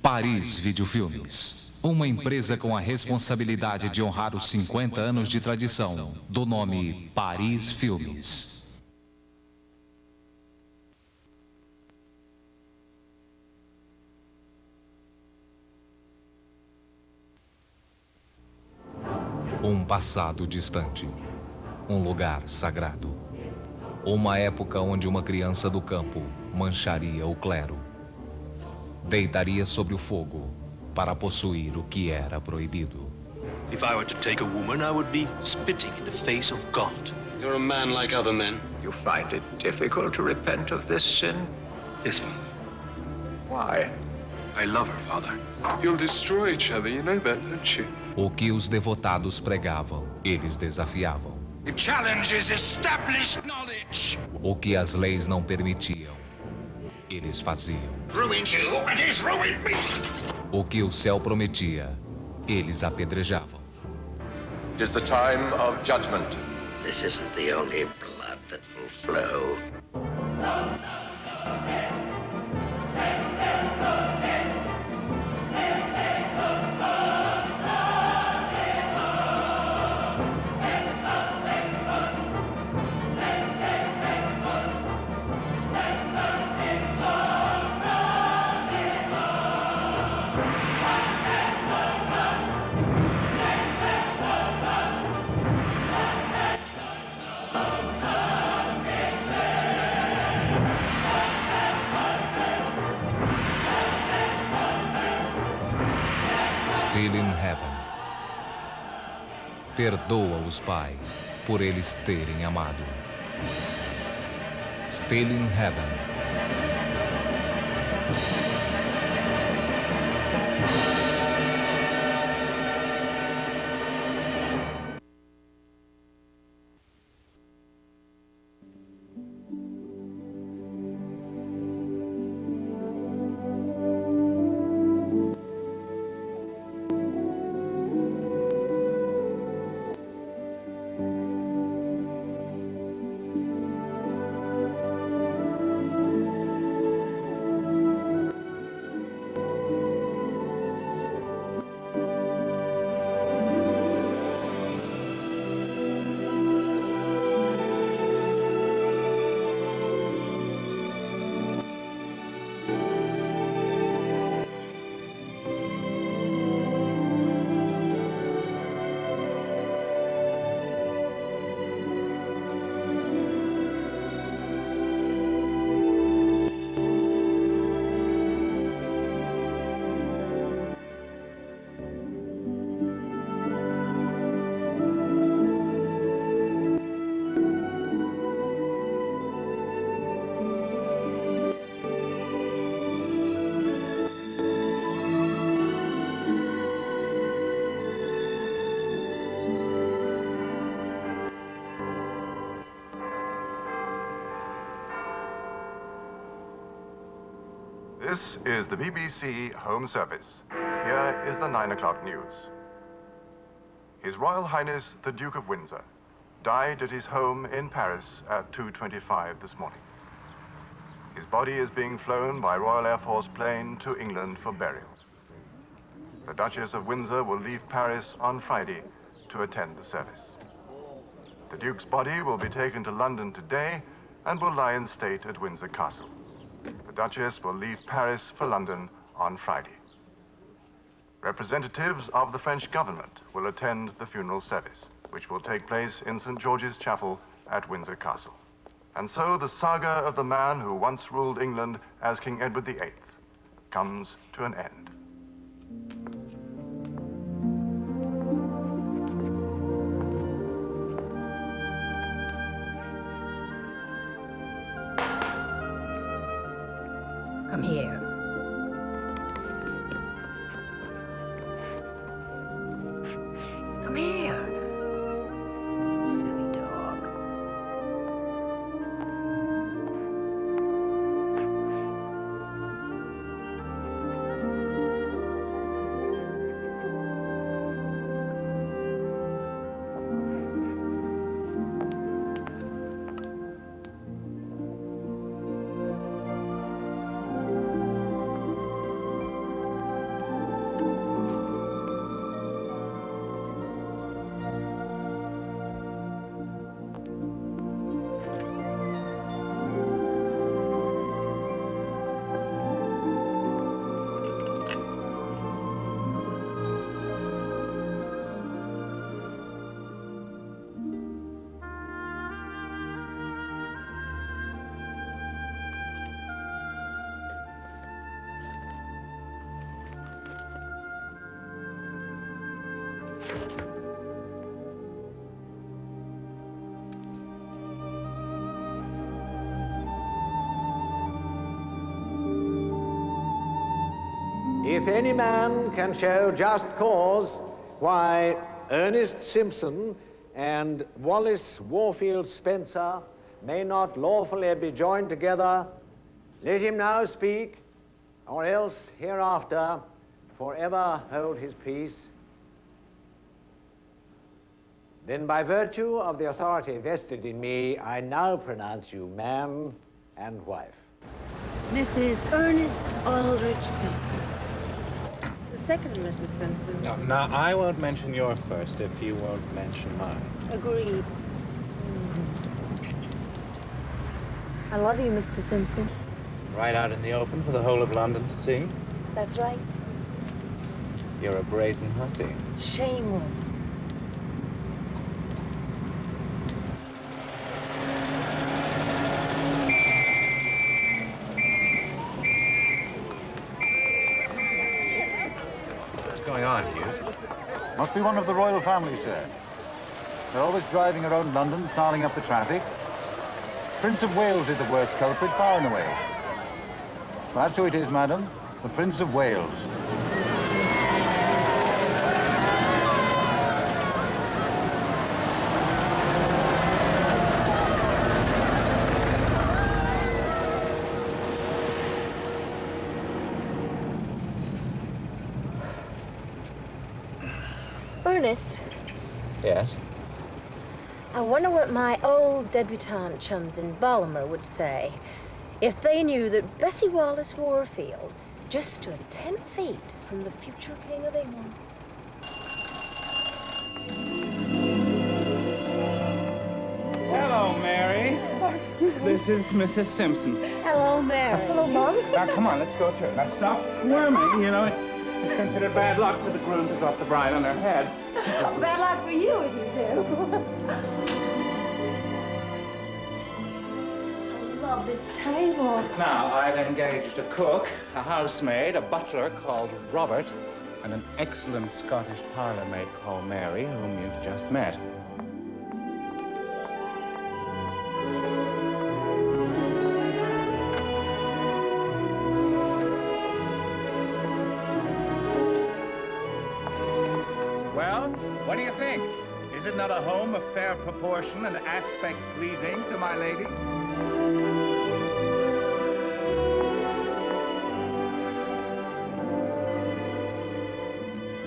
Paris Videofilmes, uma empresa com a responsabilidade de honrar os 50 anos de tradição do nome Paris Filmes. Um passado distante, um lugar sagrado, uma época onde uma criança do campo mancharia o clero, deitaria sobre o fogo para possuir o que era proibido. If I were to take a woman, I would be spitting in the face of God. You're a man like other men. You find it difficult to repent of this sin? Yes, Father. Why? I love her, Father. You'll destroy each other, you know that, don't you? O que os devotados pregavam, eles desafiavam. It challenges established knowledge. O que as leis não permitiam, eles faziam. Ruins you and he's ruined me! O que o céu prometia, eles apedrejavam. It is the time of judgment. This isn't the only blood that will flow. Still in Heaven. Perdoa-os, Pai, por eles terem amado. Still in Heaven. This is the BBC Home Service. Here is the 9 o'clock news. His Royal Highness the Duke of Windsor died at his home in Paris at 2:25 this morning. His body is being flown by Royal Air Force plane to England for burial. The Duchess of Windsor will leave Paris on Friday to attend the service. The Duke's body will be taken to London today and will lie in state at Windsor Castle. The Duchess will leave Paris for London on Friday. Representatives of the French government will attend the funeral service, which will take place in St. George's Chapel at Windsor Castle. And so the saga of the man who once ruled England as King Edward VIII comes to an end. Come here. Come here. Silly dog. If any man can show just cause why Ernest Simpson and Wallace Warfield Spencer may not lawfully be joined together, let him now speak, or else hereafter forever hold his peace. Then by virtue of the authority vested in me, I now pronounce you man and wife. Mrs. Ernest Aldrich Simpson. The second Mrs. Simpson. No, I won't mention your first if you won't mention mine. Agreed. I love you, Mr. Simpson. Right out in the open for the whole of London to see? That's right. You're a brazen hussy. Shameless. What's going on, Hughes? Must be one of the royal family, sir. They're always driving around London, snarling up the traffic. Prince of Wales is the worst culprit, far and away. That's who it is, madam. The Prince of Wales. Ernest, Yes? I wonder what my old debutante chums in Ballimer would say if they knew that Bessie Wallace Warfield just stood 10 feet from the future King of England. Hello, Mary. Oh, excuse me. This is Mrs. Simpson. Hello, Mary. Hello, Mom. Now, come on, let's go through it. Now, stop squirming. You know, it's considered bad luck for the groom to drop the bride on her head. Bad luck for you if you do. I love this table. Now, I've engaged a cook, a housemaid, a butler called Robert, and an excellent Scottish parlour maid called Mary, whom you've just met. Well, what do you think? Is it not a home of fair proportion and aspect pleasing to my lady?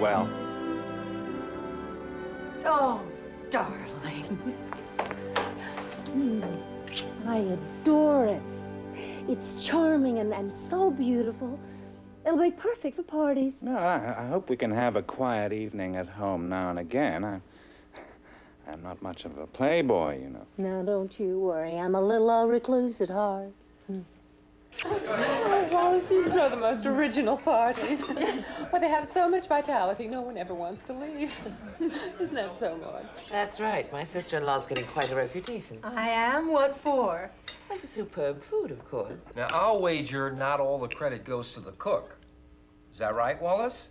Well? Oh, darling. I adore it. It's charming and so beautiful. It'll be perfect for parties. No, I hope we can have a quiet evening at home now and again. I'm not much of a playboy, you know. Now, don't you worry. I'm a little recluse at heart. Oh, Wallace, you throw the most original parties. Well, they have so much vitality, no one ever wants to leave. Isn't that so, Maud? That's right. My sister-in-law's getting quite a reputation. I am? What for? Why, for superb food, of course. Now, I'll wager not all the credit goes to the cook. Is that right, Wallace?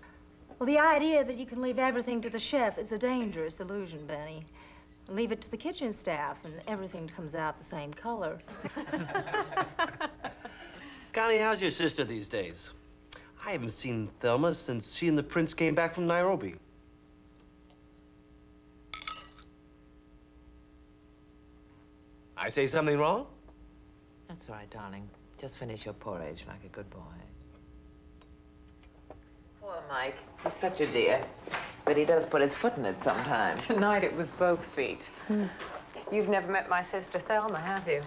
Well, the idea that you can leave everything to the chef is a dangerous illusion, Benny. Leave it to the kitchen staff, and everything comes out the same color. Connie, how's your sister these days? I haven't seen Thelma since she and the prince came back from Nairobi. I say something wrong? That's all right, darling. Just finish your porridge like a good boy. Poor Mike. He's such a dear. But he does put his foot in it sometimes. Tonight it was both feet. You've never met my sister Thelma, have you?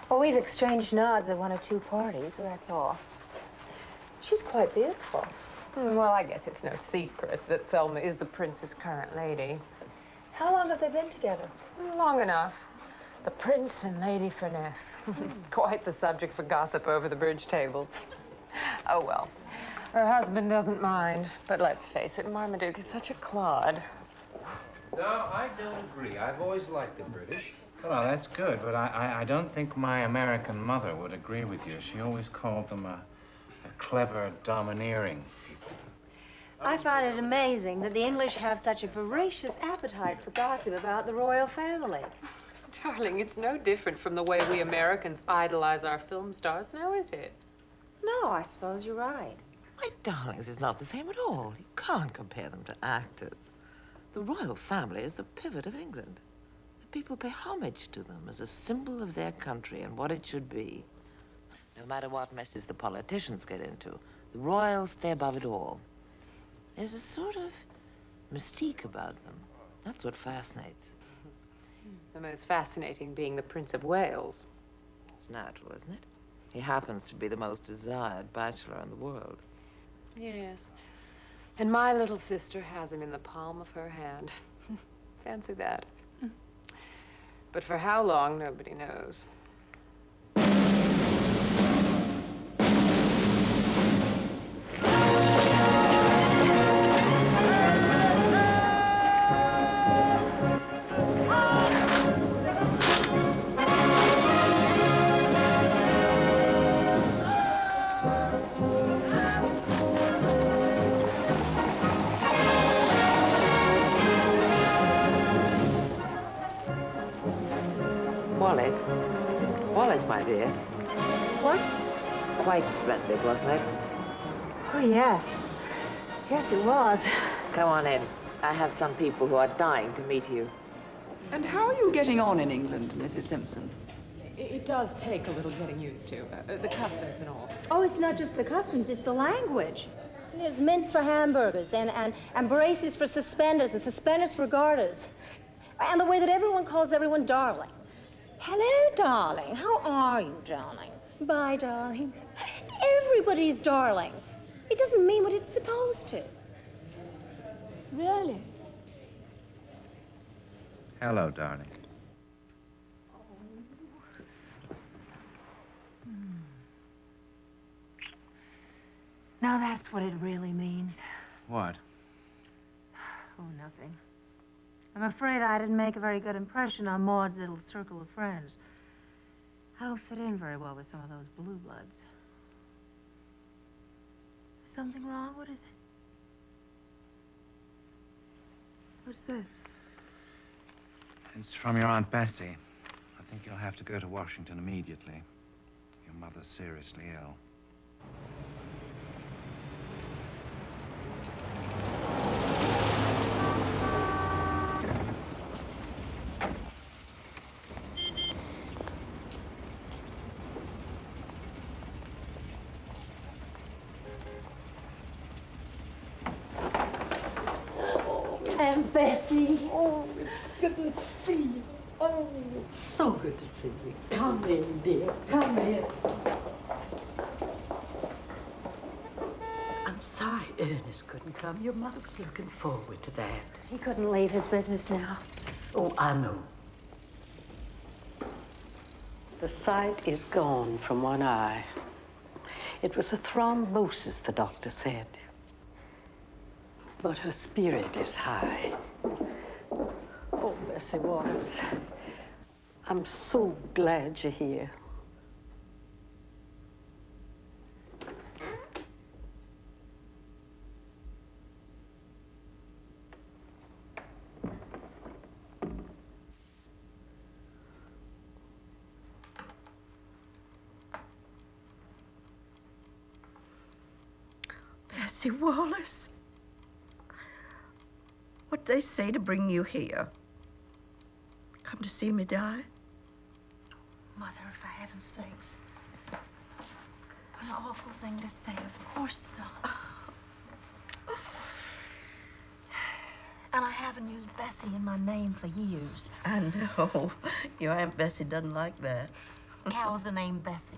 Well, we've exchanged nods at one or two parties, that's all. She's quite beautiful. Well, I guess it's no secret that Thelma is the prince's current lady. How long have they been together? Long enough. The Prince and Lady Finesse. Quite the subject for gossip over the bridge tables. Oh, well. Her husband doesn't mind. But let's face it, Marmaduke is such a clod. No, I don't agree. I've always liked the British. Well, that's good, but I don't think my American mother would agree with you. She always called them a clever, domineering people. I find it amazing that the English have such a voracious appetite for gossip about the royal family. Darling, it's no different from the way we Americans idolize our film stars now, is it? No, I suppose you're right. My darlings, it's not the same at all. You can't compare them to actors. The royal family is the pivot of England. The people pay homage to them as a symbol of their country and what it should be. No matter what messes the politicians get into, the royals stay above it all. There's a sort of mystique about them. That's what fascinates. The most fascinating being the Prince of Wales. It's natural, isn't it? He happens to be the most desired bachelor in the world. Yes. And my little sister has him in the palm of her hand. Fancy that. But for how long, nobody knows. Wallace, my dear. What? Quite splendid, wasn't it? Oh, yes. Yes, it was. Come on in. I have some people who are dying to meet you. And how are you getting on in England, Mrs. Simpson? It does take a little getting used to, the customs and all. Oh, it's not just the customs, it's the language. There's mints for hamburgers and braces for suspenders and suspenders for garters. And the way that everyone calls everyone darling. Hello, darling. How are you, darling? Bye, darling. Everybody's darling. It doesn't mean what it's supposed to. Really? Hello, darling. Now that's what it really means. What? Oh, nothing. I'm afraid I didn't make a very good impression on Maud's little circle of friends. I don't fit in very well with some of those blue bloods. Is something wrong? What is it? What's this? It's from your Aunt Bessie. I think you'll have to go to Washington immediately. Your mother's seriously ill. Aunt Bessie. Oh, it's good to see you. Oh, It's so good to see you. Come in, dear. Come in. I'm sorry Ernest couldn't come. Your mother was looking forward to that. He couldn't leave his business now. Oh, I know. The sight is gone from one eye. It was a thrombosis, the doctor said. But her spirit is high. Oh, Bessie Wallace, I'm so glad you're here. Bessie Wallace? What'd they say to bring you here? Come to see me die? Mother, for heaven's sakes. What an awful thing to say. Of course not. And I haven't used Bessie in my name for years. I know. Your Aunt Bessie doesn't like that. Cow's the name Bessie.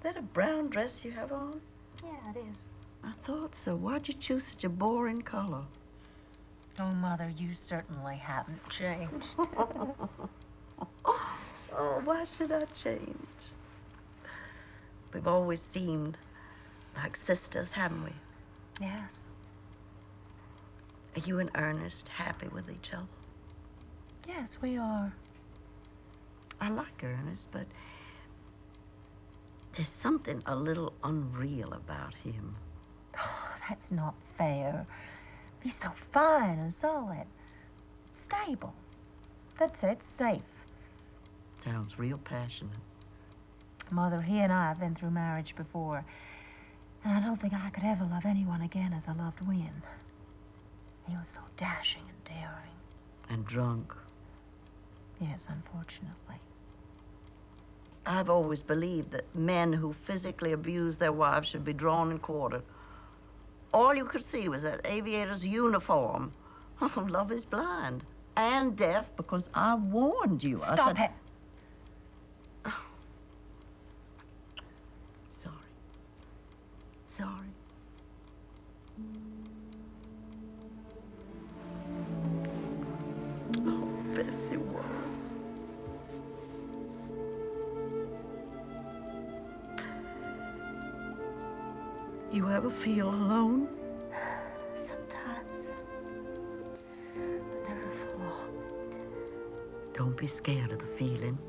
That a brown dress you have on? Yeah, it is. I thought so. Why'd you choose such a boring color? Oh, Mother, you certainly haven't changed. Oh, why should I change? We've always seemed like sisters, haven't we? Yes. Are you and Ernest happy with each other? Yes, we are. I like Ernest, but there's something a little unreal about him. Oh, that's not fair. Be so fine and solid. Stable. That's it, safe. Sounds real passionate. Mother, he and I have been through marriage before, and I don't think I could ever love anyone again as I loved Win. He was so dashing and daring. And drunk. Yes, unfortunately. I've always believed that men who physically abuse their wives should be drawn and quartered. All you could see was that aviator's uniform. Love is blind. And deaf, because I warned you. Stop it. Sorry. Sorry. Oh, Bessie was. You ever feel alone? Sometimes. But never for long. Don't be scared of the feeling.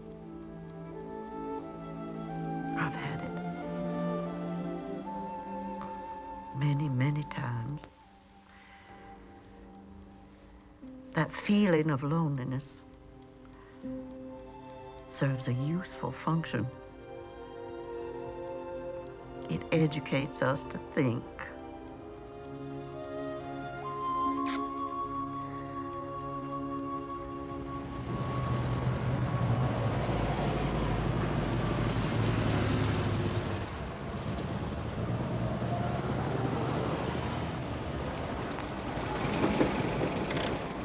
I've had it. Many, many times. That feeling of loneliness serves a useful function. It educates us to think.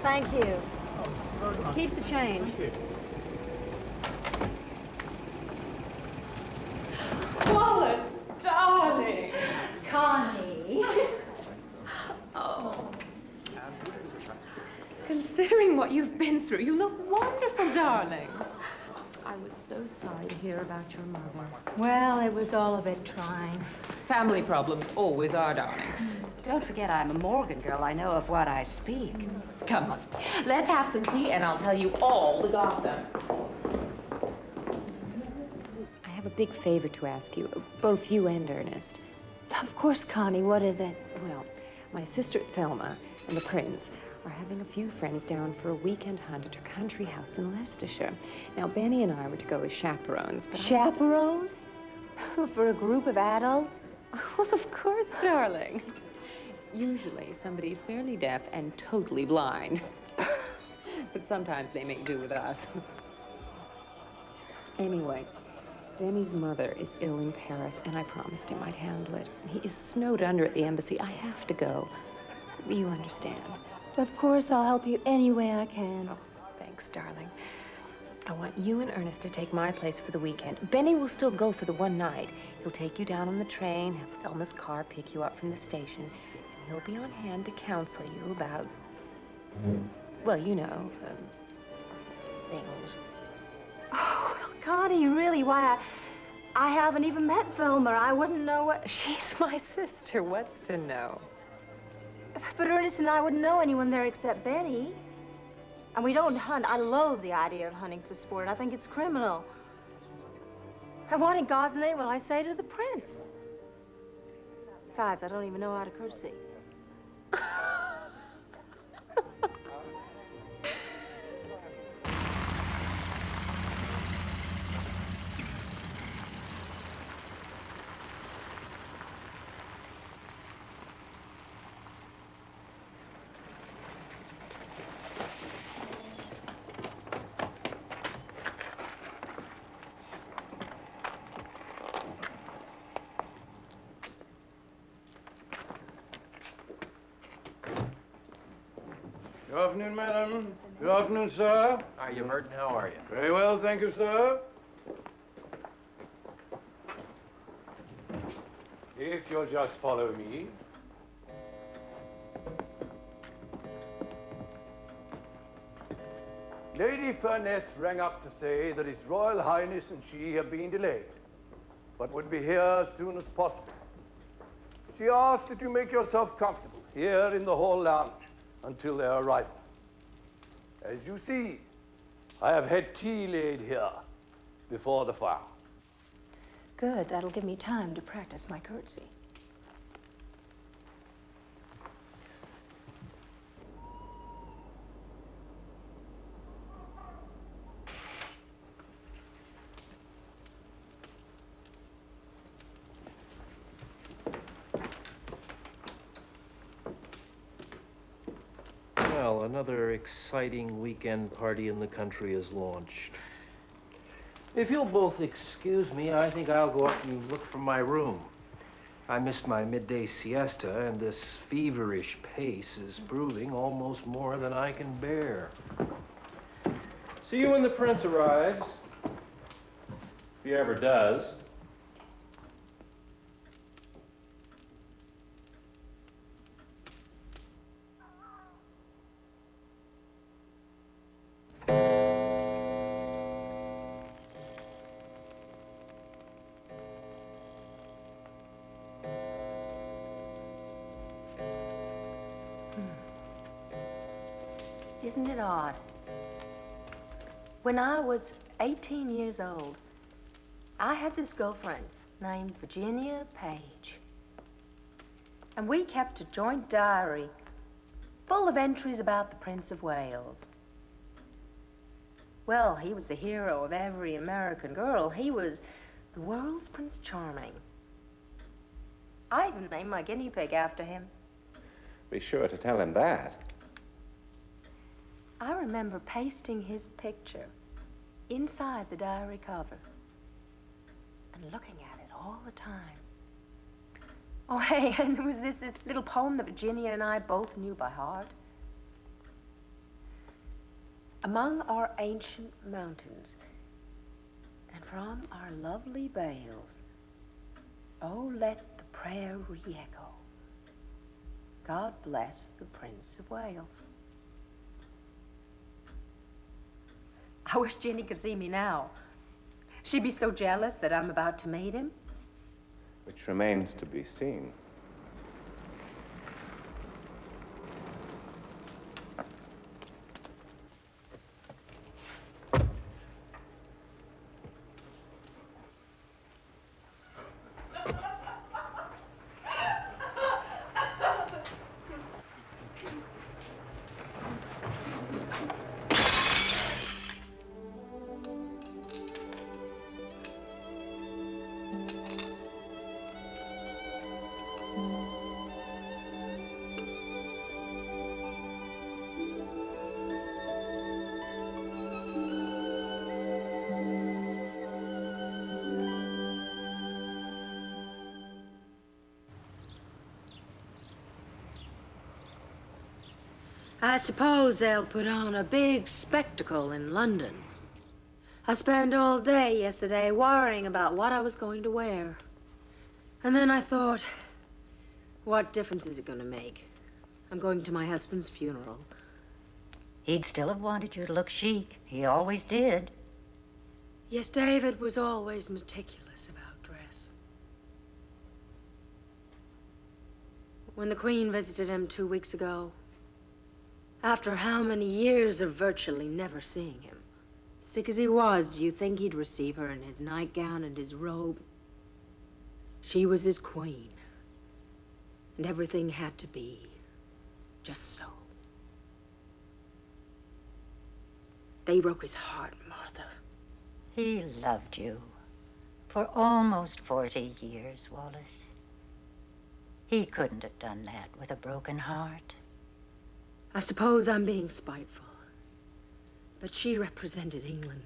Thank you. Keep the change. Wallace, darling. Connie. Oh. Considering what you've been through, you look wonderful, darling. I was so sorry to hear about your mother. Well, it was all a bit trying. Family problems always are, darling. Don't forget I'm a Morgan girl. I know of what I speak. Come on, let's have some tea and I'll tell you all the gossip. I have a big favor to ask you, both you and Ernest. Of course, Connie. What is it? Well, my sister Thelma and the prince are having a few friends down for a weekend hunt at her country house in Leicestershire. Now, Benny and I were to go as chaperones, but Chaperones? For a group of adults? Well, of course, darling. Usually somebody fairly deaf and totally blind. But sometimes they make do with us. Anyway, Benny's mother is ill in Paris, and I promised him I'd handle it. He is snowed under at the embassy. I have to go. You understand? Of course, I'll help you any way I can. Oh, thanks, darling. I want you and Ernest to take my place for the weekend. Benny will still go for the one night. He'll take you down on the train, have Thelma's car pick you up from the station, and he'll be on hand to counsel you about, well, you know, things. Oh, well, Connie, really, why, I haven't even met Thelma. I wouldn't know what... She's my sister. What's to know? But Ernest and I wouldn't know anyone there except Benny. And we don't hunt. I loathe the idea of hunting for sport. I think it's criminal. And what in God's name will I say to the prince? Besides, I don't even know how to courtesy. Good afternoon, madam. Good afternoon, sir. Are you, Merton? How are you? Very well, thank you, sir. If you'll just follow me. Lady Furness rang up to say that His Royal Highness and she have been delayed, but would be here as soon as possible. She asked that you make yourself comfortable here in the hall lounge until their arrival. As you see, I have had tea laid here before the fire. Good. That'll give me time to practice my courtesy. Well, another exciting weekend party in the country is launched. If you'll both excuse me, I think I'll go up and look for my room. I missed my midday siesta, and this feverish pace is proving almost more than I can bear. See you when the prince arrives, if he ever does. Isn't it odd? When I was 18 years old, I had this girlfriend named Virginia Page. And we kept a joint diary full of entries about the Prince of Wales. Well, he was the hero of every American girl. He was the world's Prince Charming. I even named my guinea pig after him. Be sure to tell him that. I remember pasting his picture inside the diary cover and looking at it all the time. Oh, hey, and there was this little poem that Virginia and I both knew by heart. Among our ancient mountains and from our lovely vales, oh, let the prayer re-echo. God bless the Prince of Wales. I wish Jenny could see me now. She'd be so jealous that I'm about to meet him. Which remains to be seen. I suppose they'll put on a big spectacle in London. I spent all day yesterday worrying about what I was going to wear. And then I thought, what difference is it going to make? I'm going to my husband's funeral. He'd still have wanted you to look chic. He always did. Yes, David was always meticulous about dress. When the Queen visited him 2 weeks ago, after how many years of virtually never seeing him, sick as he was, do you think he'd receive her in his nightgown and his robe? She was his queen, and everything had to be just so. They broke his heart, Martha. He loved you for almost 40 years, Wallace. He couldn't have done that with a broken heart. I suppose I'm being spiteful, but she represented England.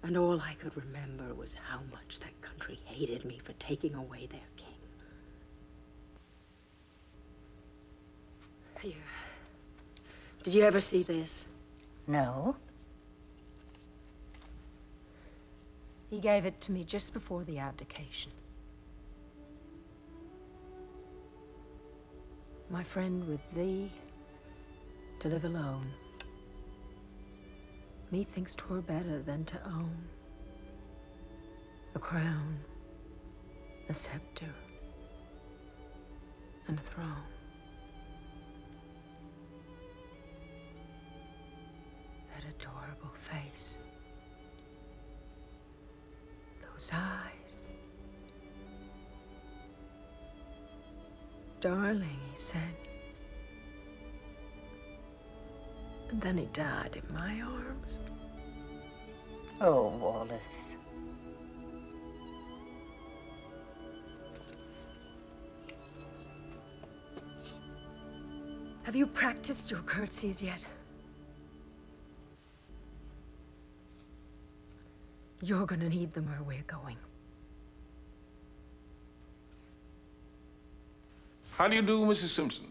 And all I could remember was how much that country hated me for taking away their king. Here. Did you ever see this? No. He gave it to me just before the abdication. My friend with thee, to live alone. Methinks 'twere better than to own a crown, a scepter, and a throne. That adorable face, those eyes. Darling, he said. And then he died in my arms. Oh, Wallace. Have you practiced your curtsies yet? You're gonna need them where we're going. How do you do, Mrs. Simpson?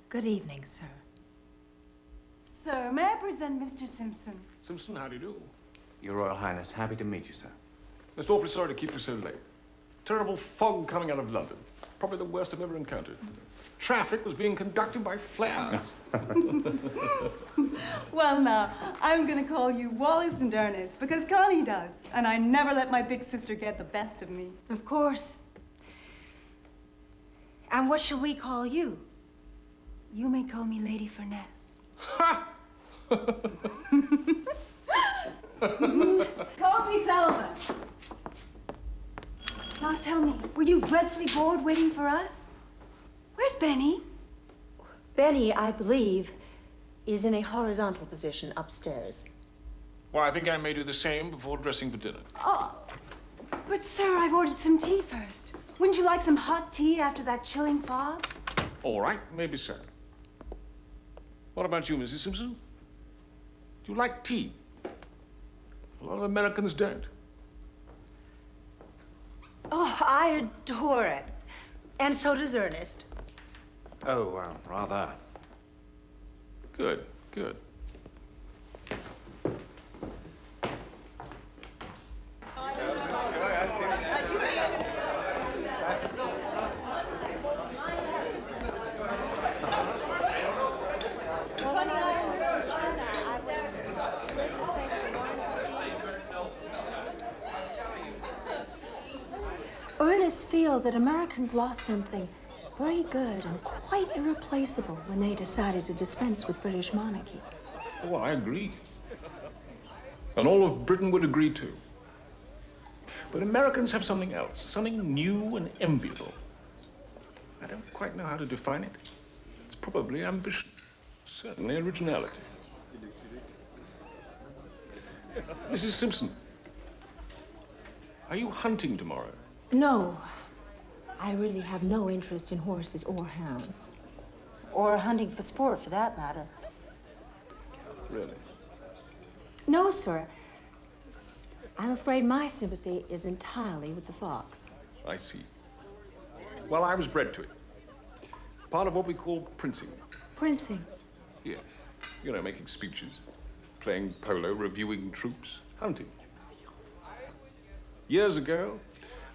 Good evening, sir. Sir, may I present Mr. Simpson? Simpson, how do you do? Your Royal Highness, happy to meet you, sir. Most awfully sorry to keep you so late. Terrible fog coming out of London. Probably the worst I've ever encountered. Traffic was being conducted by flares. Well, now, I'm gonna call you Wallace and Ernest because Connie does, and I never let my big sister get the best of me. Of course. And what shall we call you? You may call me Lady Furness. Call me Thelma. Now tell me, were you dreadfully bored waiting for us? Where's Benny? Benny, I believe, is in a horizontal position upstairs. Well, I think I may do the same before dressing for dinner. Oh, but sir, I've ordered some tea first. Wouldn't you like some hot tea after that chilling fog? All right, maybe so. What about you, Mrs. Simpson? Do you like tea? A lot of Americans don't. Oh, I adore it. And so does Ernest. Oh, rather. Good, good. Ernest feels that Americans lost something very good and quite irreplaceable when they decided to dispense with British monarchy. Oh, I agree. And all of Britain would agree too. But Americans have something else, something new and enviable. I don't quite know how to define it. It's probably ambition, certainly originality. Mrs. Simpson, are you hunting tomorrow? No, I really have no interest in horses or hounds. Or hunting for sport, for that matter. Really? No, sir. I'm afraid my sympathy is entirely with the fox. I see. Well, I was bred to it. Part of what we call princing. Princing? Yes. You know, making speeches, playing polo, reviewing troops, hunting. Years ago,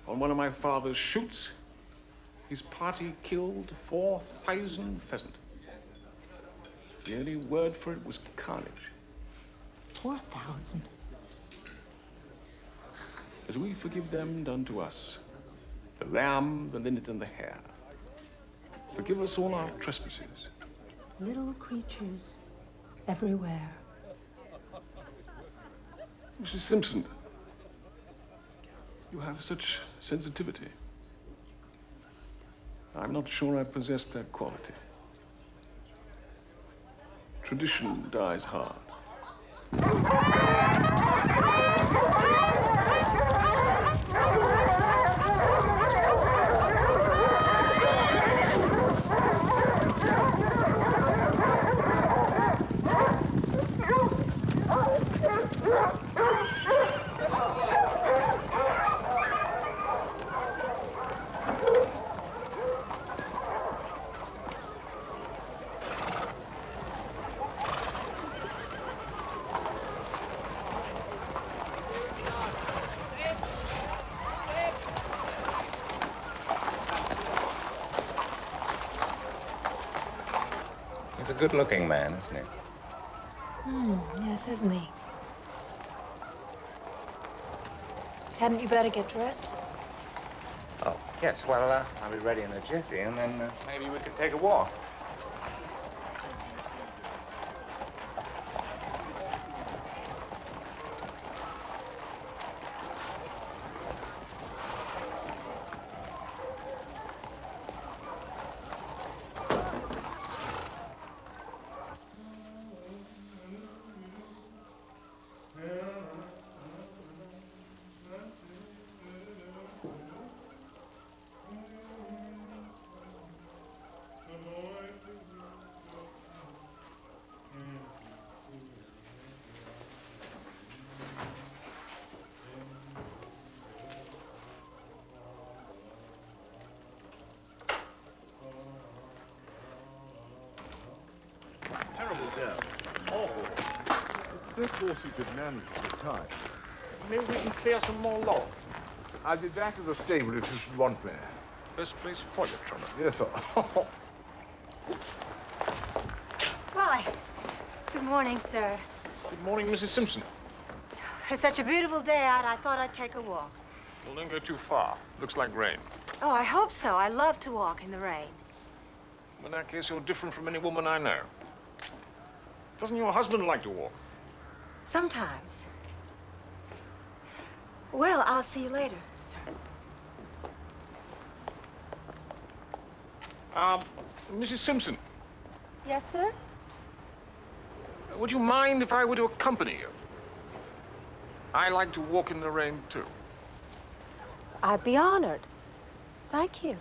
on one of my father's shoots, his party killed 4,000 pheasant. The only word for it was carnage. 4,000? As we forgive them done to us, the lamb, the linnet, and the hare. Forgive us all our trespasses. Little creatures everywhere. Mrs. Simpson, you have such sensitivity. I'm not sure I possess that quality. Tradition dies hard. He's a good-looking man, isn't he? Yes, isn't he? Hadn't you better get dressed? Oh, yes. Well, I'll be ready in a jiffy, and then maybe we could take a walk. This horse you could manage for the time. Maybe we can clear some more log. I'll be back at the stable if you should want me. Best place for you, Trummer. Yes, sir. Why? Good morning, sir. Good morning, Mrs. Simpson. It's such a beautiful day out, I thought I'd take a walk. Well, don't go too far. Looks like rain. Oh, I hope so. I love to walk in the rain. In that case, you're different from any woman I know. Doesn't your husband like to walk? Sometimes. Well, I'll see you later, sir. Mrs. Simpson, Yes, sir? would you mind if I were to accompany you? I like to walk in the rain, too. I'd be honored. Thank you.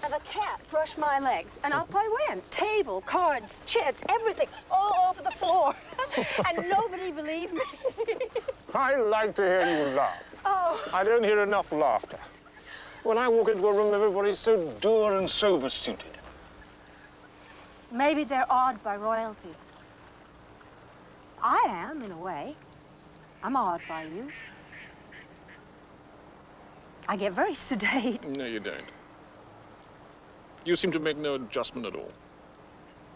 And the cat brushed my legs, and up I went. Table, cards, chits, everything, all over the floor. And nobody believed me. I like to hear you laugh. Oh. I don't hear enough laughter. When I walk into a room, everybody's so dour and sober-suited. Maybe they're awed by royalty. I am, in a way. I'm awed by you. I get very sedate. No, you don't. You seem to make no adjustment at all.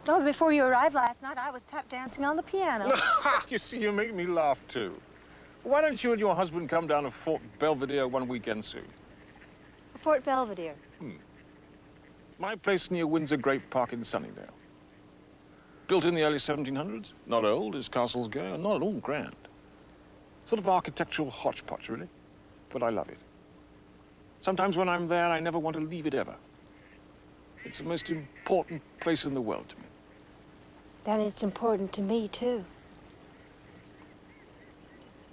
Oh, before you arrived last night, I was tap dancing on the piano. You see, you make me laugh, too. Why don't you and your husband come down to Fort Belvedere one weekend soon? Fort Belvedere. My place near Windsor Great Park in Sunningdale. Built in the early 1700s. Not old as castles go, and not at all grand. Sort of architectural hodgepodge, really. But I love it. Sometimes when I'm there, I never want to leave it ever. It's the most important place in the world to me. Then it's important to me, too.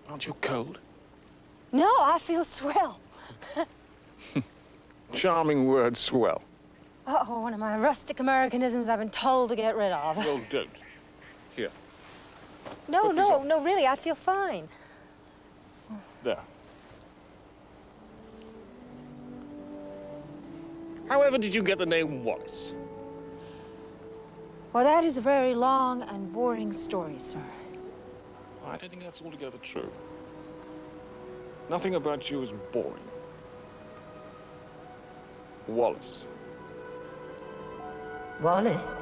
Aren't you cold? No, I feel swell. Charming word, swell. Uh-oh, one of my rustic Americanisms I've been told to get rid of. Well, don't. Here. No, Put these no, on. no, really, I feel fine. There. However did you get the name Wallace? Well, that is a very long and boring story, sir. I don't think that's altogether true. Nothing about you is boring. Wallace. Wallace?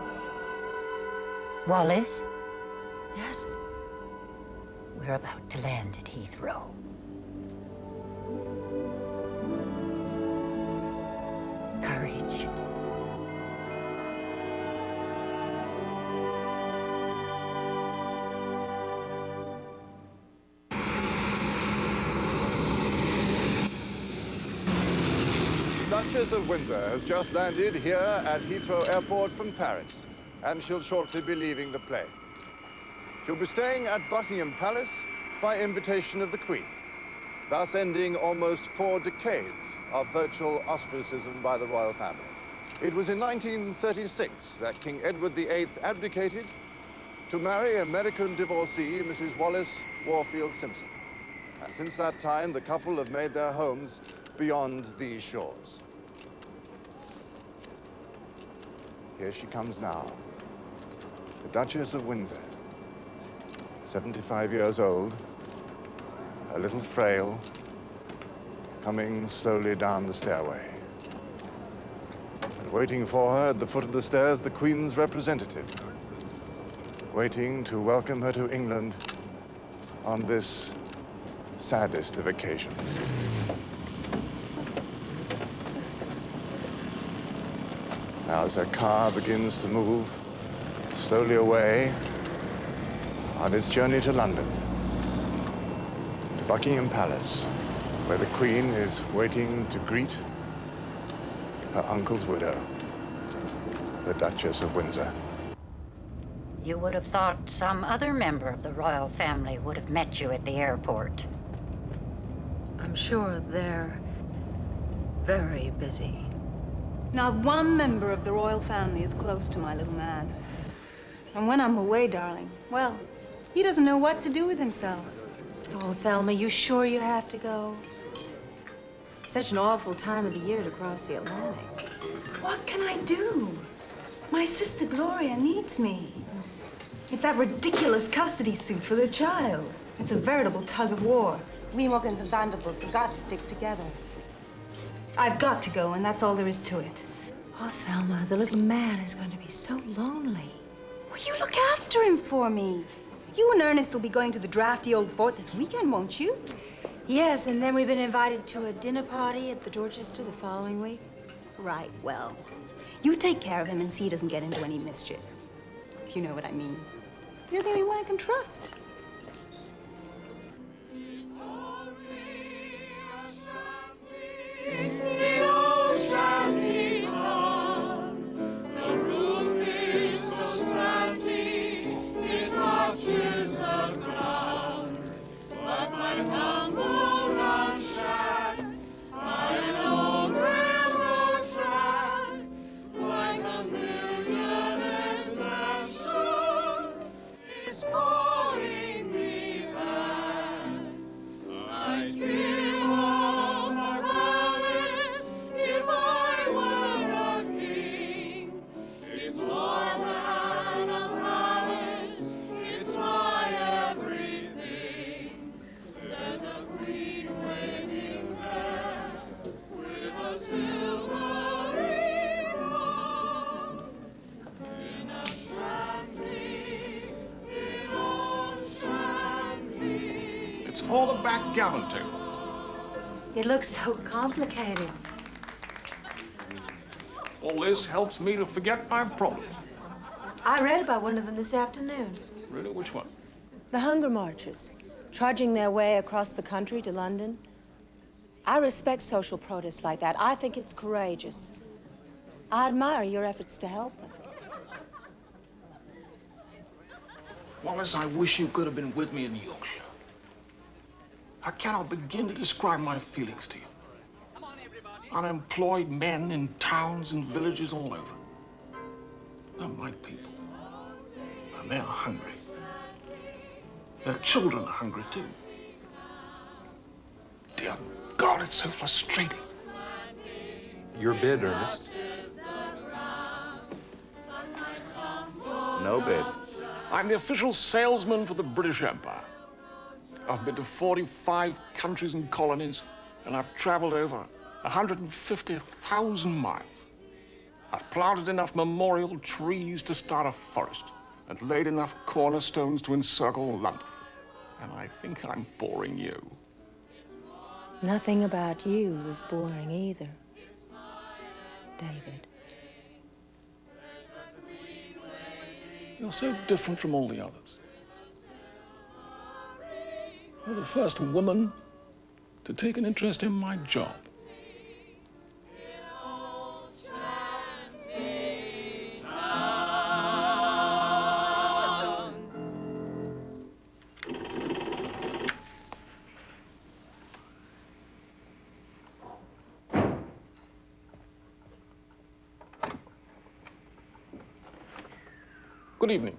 Wallace? Yes? We're about to land at Heathrow. Courage. Duchess of Windsor has just landed here at Heathrow Airport from Paris, and she'll shortly be leaving the plane. She'll be staying at Buckingham Palace by invitation of the Queen, thus ending almost 4 decades of virtual ostracism by the royal family. It was in 1936 that King Edward VIII abdicated to marry American divorcee Mrs. Wallis Warfield Simpson. And since that time, the couple have made their homes beyond these shores. Here she comes now, the Duchess of Windsor, 75 years old, a little frail, coming slowly down the stairway. And waiting for her at the foot of the stairs, the Queen's representative, waiting to welcome her to England on this saddest of occasions. Now, as her car begins to move slowly away on its journey to London, to Buckingham Palace, where the Queen is waiting to greet her uncle's widow, the Duchess of Windsor. You would have thought some other member of the royal family would have met you at the airport. I'm sure they're very busy. Not one member of the royal family is close to my little man. And when I'm away, darling, well, he doesn't know what to do with himself. Oh, Thelma, you sure you have to go? Such an awful time of the year to cross the Atlantic. What can I do? My sister Gloria needs me. It's that ridiculous custody suit for the child. It's a veritable tug of war. We Wilkins and Vanderbilts have got to stick together. I've got to go, and that's all there is to it. Oh, Thelma, the little man is going to be so lonely. Will you look after him for me? You and Ernest will be going to the drafty old fort this weekend, won't you? Yes, and then we've been invited to a dinner party at the Dorchester the following week. Right, well, you take care of him and see he doesn't get into any mischief. If you know what I mean. You're the only one I can trust. It's for the backgammon table. It looks so complicated. All this helps me to forget my problems. I read about one of them this afternoon. Really? Which one? The Hunger Marches, charging their way across the country to London. I respect social protest like that. I think it's courageous. I admire your efforts to help them. Wallace, I wish you could have been with me in Yorkshire. I cannot begin to describe my feelings to you. Unemployed men in towns and villages all over. They're my people. And they're hungry. Their children are hungry too. Dear God, it's so frustrating. Your bid, Ernest. No bid. I'm the official salesman for the British Empire. I've been to 45 countries and colonies, and I've traveled over 150,000 miles. I've planted enough memorial trees to start a forest, and laid enough cornerstones to encircle London. And I think I'm boring you. Nothing about you is boring either, David. You're so different from all the others. You're the first woman to take an interest in my job. Good evening.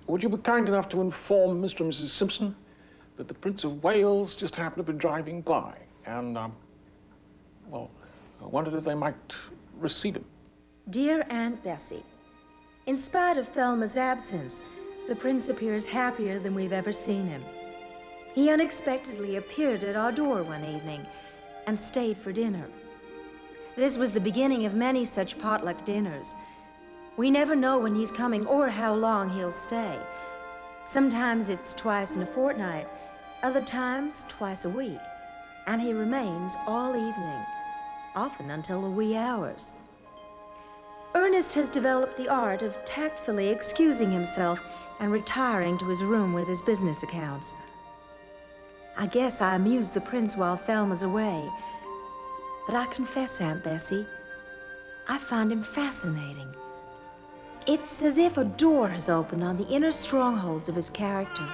Would you be kind enough to inform Mr. and Mrs. Simpson that the Prince of Wales just happened to be driving by, and, well, I wondered if they might receive him. Dear Aunt Bessie, in spite of Thelma's absence, the Prince appears happier than we've ever seen him. He unexpectedly appeared at our door one evening and stayed for dinner. This was the beginning of many such potluck dinners. We never know when he's coming or how long he'll stay. Sometimes it's twice in a fortnight, other times twice a week. And he remains all evening, often until the wee hours. Ernest has developed the art of tactfully excusing himself and retiring to his room with his business accounts. I guess I amuse the Prince while Thelma's away. But I confess, Aunt Bessie, I find him fascinating. It's as if a door has opened on the inner strongholds of his character.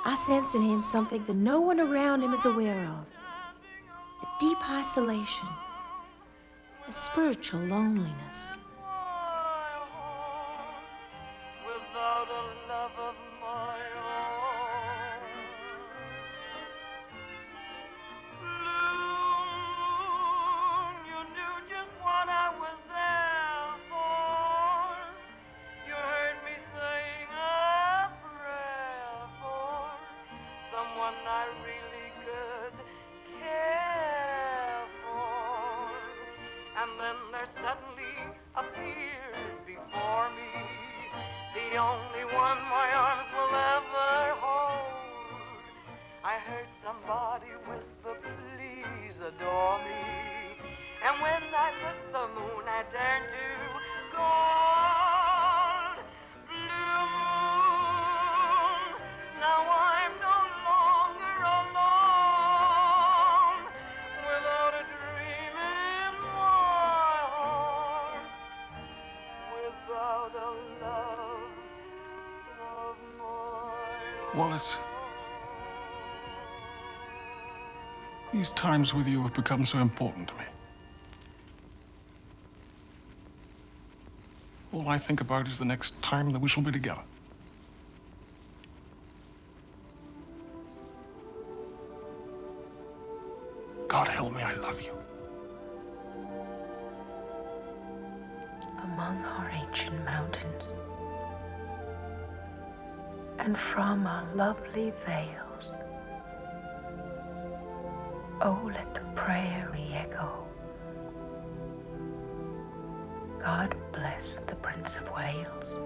I sense in him something that no one around him is aware of. a deep isolation, a spiritual loneliness. Without a love of my own. Bloom, you knew just what I was there for. You heard me saying a prayer for someone I really could care for. And then there suddenly appeared before me the only one my arms will ever hold. I heard somebody whisper, please adore me. And when I looked the moon had turned to gold. Blue moon, now I'm no longer alone. Without a dream in my heart. Without a love of my Wallace, these times with you have become so important to me. All I think about is the next time that we shall be together. God help me, I love you. Among our ancient mountains, and from our lovely vales, oh, let the prayer re-echo. God bless the Prince of Wales.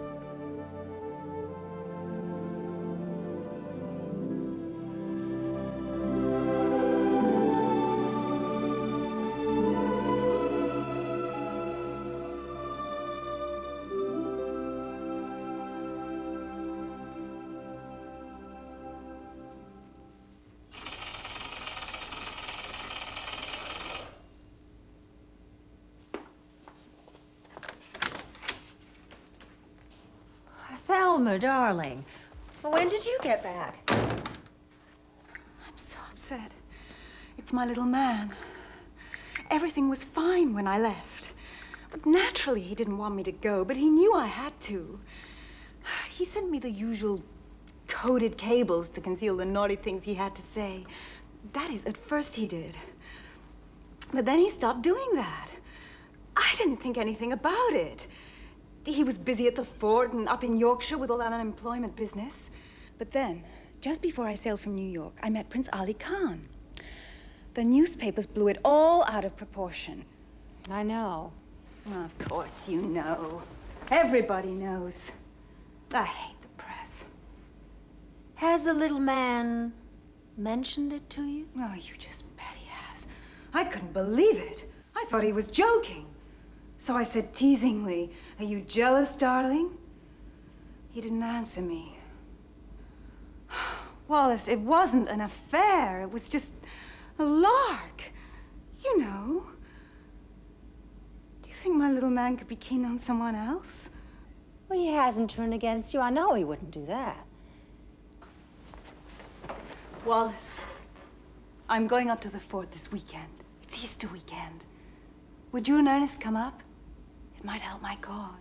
Thelma, darling, when did you get back? I'm so upset. It's my little man. Everything was fine when I left. But naturally, he didn't want me to go, but he knew I had to. He sent me the usual coded cables to conceal the naughty things he had to say. That is, at first he did. But then he stopped doing that. I didn't think anything about it. He was busy at the fort and up in Yorkshire with all that unemployment business. But then, just before I sailed from New York, I met Prince Ali Khan. The newspapers blew it all out of proportion. I know. Well, of course you know. Everybody knows. I hate the press. Has the little man mentioned it to you? Oh, you just bet he has. I couldn't believe it. I thought he was joking. So I said teasingly, "Are you jealous, darling?" He didn't answer me. Wallace, it wasn't an affair. It was just a lark. You know. Do you think my little man could be keen on someone else? Well, he hasn't turned against you. I know he wouldn't do that. Wallace, I'm going up to the fort this weekend. It's Easter weekend. Would you and Ernest come up? It might help my cause.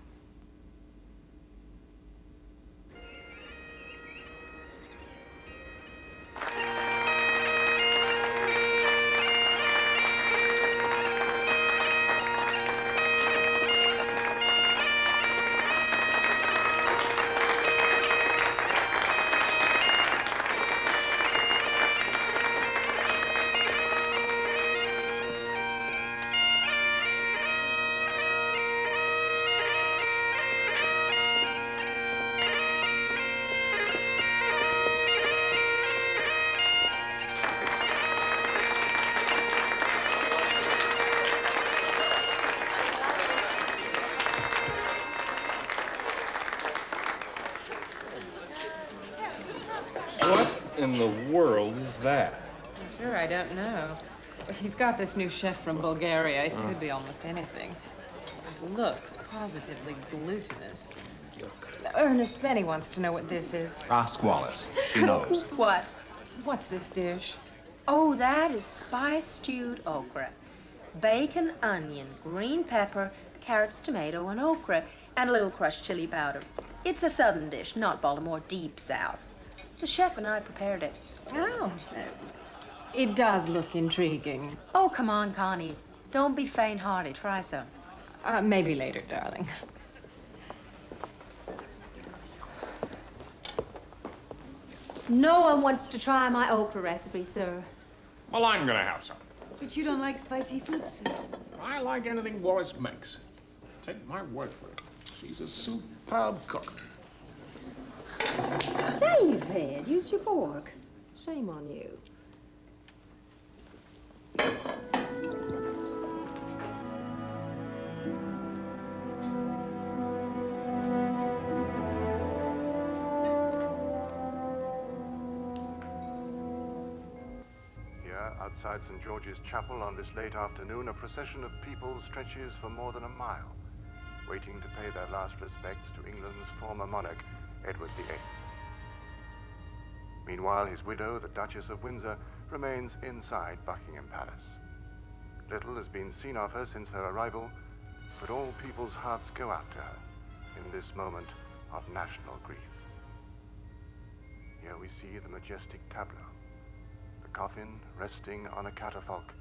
What in the world is that? I'm sure I don't know. He's got this new chef from Bulgaria. It could be almost anything. His looks positively glutinous. Ernest, Benny wants to know what this is. Ask Wallace. She knows. What? What's this dish? Oh, that is spiced stewed okra. Bacon, onion, green pepper, carrots, tomato, and okra, and a little crushed chili powder. It's a southern dish, not Baltimore deep south. The chef and I prepared it. Oh, it does look intriguing. Oh, come on, Connie. Don't be faint-hearted. Try some. Maybe later, darling. No one wants to try my okra recipe, sir. Well, I'm gonna have some. But you don't like spicy food, sir. I like anything Wallace makes. Take my word for it. She's a superb cook. David, use your fork. Shame on you. Outside St. George's Chapel on this late afternoon, a procession of people stretches for more than a mile, waiting to pay their last respects to England's former monarch, Edward VIII. Meanwhile, his widow, the Duchess of Windsor, remains inside Buckingham Palace. Little has been seen of her since her arrival, but all people's hearts go out to her in this moment of national grief. Here we see the majestic tableau. Coffin resting on a catafalque,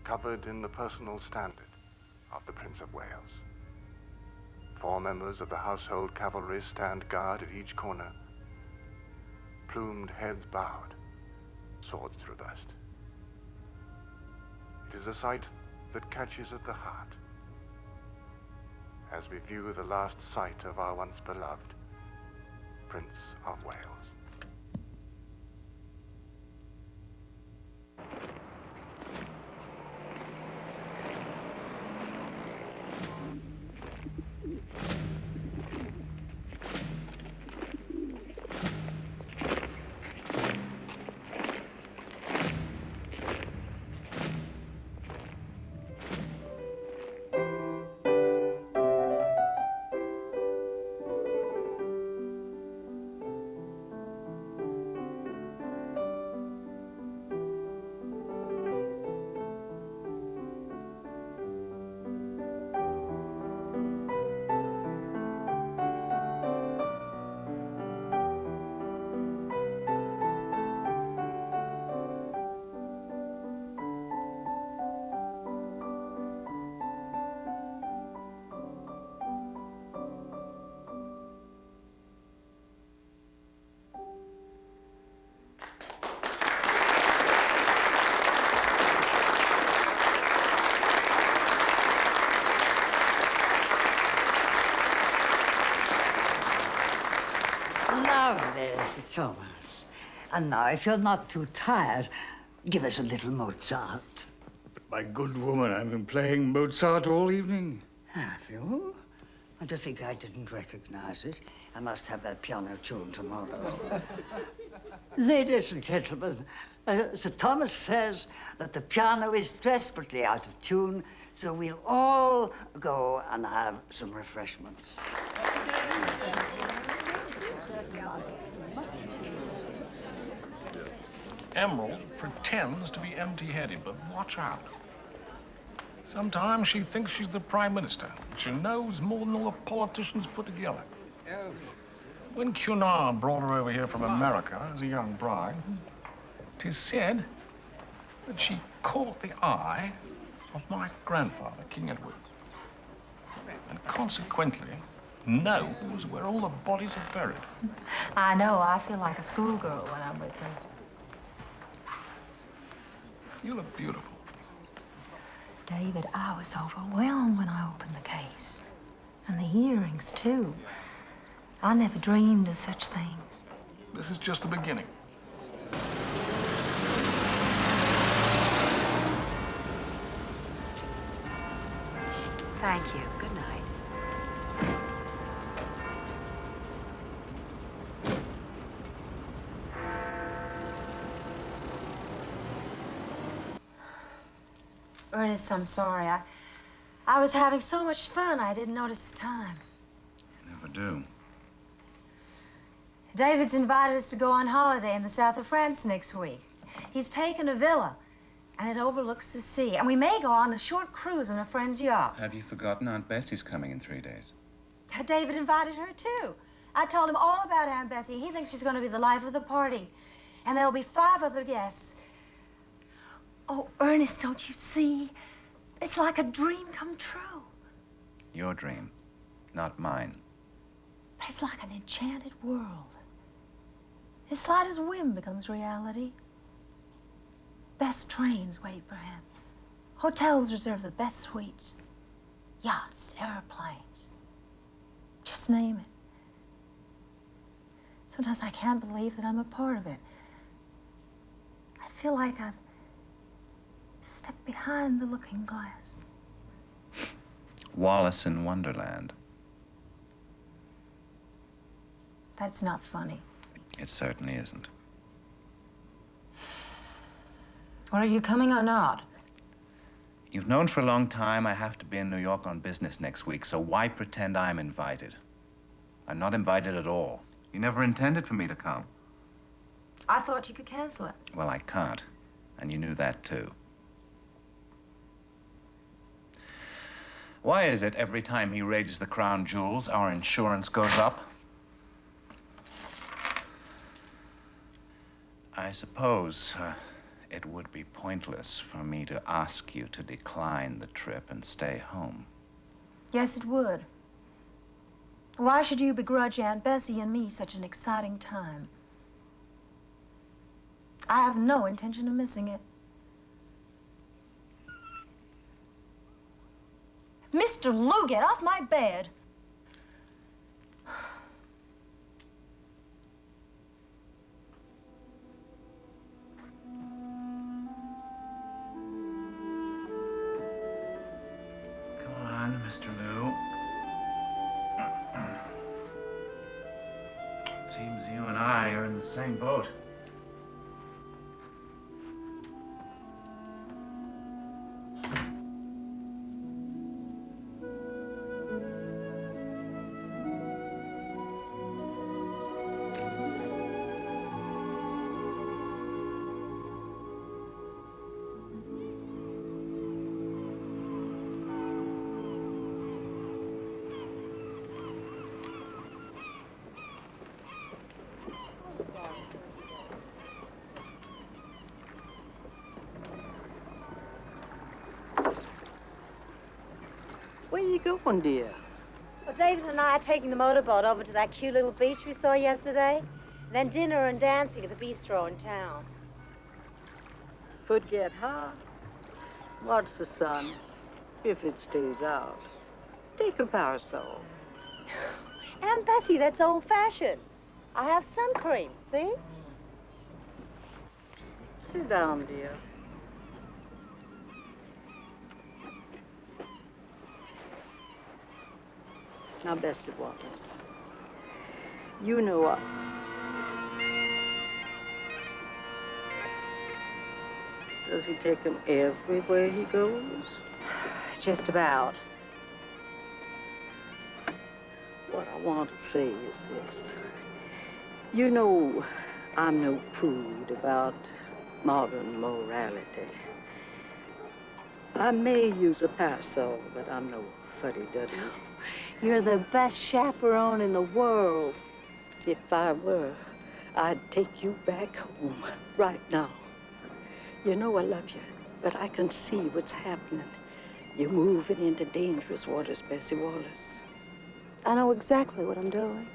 covered in the personal standard of the Prince of Wales. 4 members of the household cavalry stand guard at each corner, plumed heads bowed, swords reversed. It is a sight that catches at the heart as we view the last sight of our once beloved Prince of Wales. Mr. Thomas. And now, if you're not too tired, give us a little Mozart. My good woman, I've been playing Mozart all evening. Have you? And to think I didn't recognize it. I must have that piano tune tomorrow. Ladies and gentlemen, Sir Thomas says that the piano is desperately out of tune, so we'll all go and have some refreshments. Emerald pretends to be empty-headed, but watch out. Sometimes she thinks she's the Prime Minister. She knows more than all the politicians put together. When Cunard brought her over here from America as a young bride, 'tis said that she caught the eye of my grandfather, King Edward, and consequently knows where all the bodies are buried. I know. I feel like a schoolgirl when I'm with her. You look beautiful. David, I was overwhelmed when I opened the case. And the earrings, too. I never dreamed of such things. This is just the beginning. Thank you. Good night. Ernest, I'm sorry. I was having so much fun, I didn't notice the time. You never do. David's invited us to go on holiday in the south of France next week. He's taken a villa, and it overlooks the sea. And we may go on a short cruise in a friend's yacht. Have you forgotten Aunt Bessie's coming in 3 days? David invited her, too. I told him all about Aunt Bessie. He thinks she's going to be the life of the party. And there'll be 5 other guests. Oh, Ernest, don't you see? It's like a dream come true. Your dream, not mine. But it's like an enchanted world. His slightest whim becomes reality. Best trains wait for him. Hotels reserve the best suites. Yachts, airplanes. Just name it. Sometimes I can't believe that I'm a part of it. I feel like I've stepped behind the looking glass. Wallace in Wonderland. That's not funny. It certainly isn't. Well, are you coming or not? You've known for a long time I have to be in New York on business next week, so why pretend I'm invited? I'm not invited at all. You never intended for me to come. I thought you could cancel it. Well, I can't, and you knew that too. Why is it every time he raids the crown jewels, our insurance goes up? I suppose it would be pointless for me to ask you to decline the trip and stay home. Yes, it would. Why should you begrudge Aunt Bessie and me such an exciting time? I have no intention of missing it. Mr. Lou, get off my bed. Come on, Mr. Lou. It seems you and I are in the same boat. Where you going, dear? Well, David and I are taking the motorboat over to that cute little beach we saw yesterday. Then dinner and dancing at the bistro in town. Foot get hot. Watch the sun, if it stays out. Take a parasol. Aunt Bessie, that's old-fashioned. I have sun cream, see? Sit down, dear. Now, Bessie Wallace, you know what? Does he take him everywhere he goes? Just about. What I want to say is this. You know, I'm no prude about modern morality. I may use a parasol, but I'm no fuddy-duddy. You're the best chaperone in the world. If I were, I'd take you back home right now. You know I love you, but I can see what's happening. You're moving into dangerous waters, Bessie Wallace. I know exactly what I'm doing.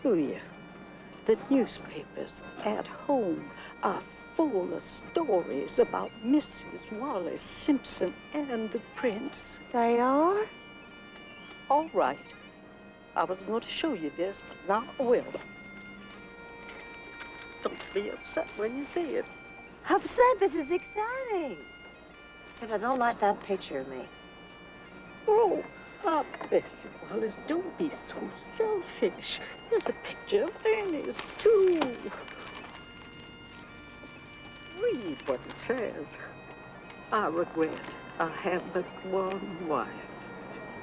Do you? The newspapers at home are full of stories about Mrs. Wallace Simpson and the prince. They are? All right. I was going to show you this, but now I will. Don't be upset when you see it. Upset? This is exciting. Except I don't like that picture of me. Oh, Bessie Wallace, don't be so selfish. There's a picture of Ernest, too. Read what it says. I regret I have but one wife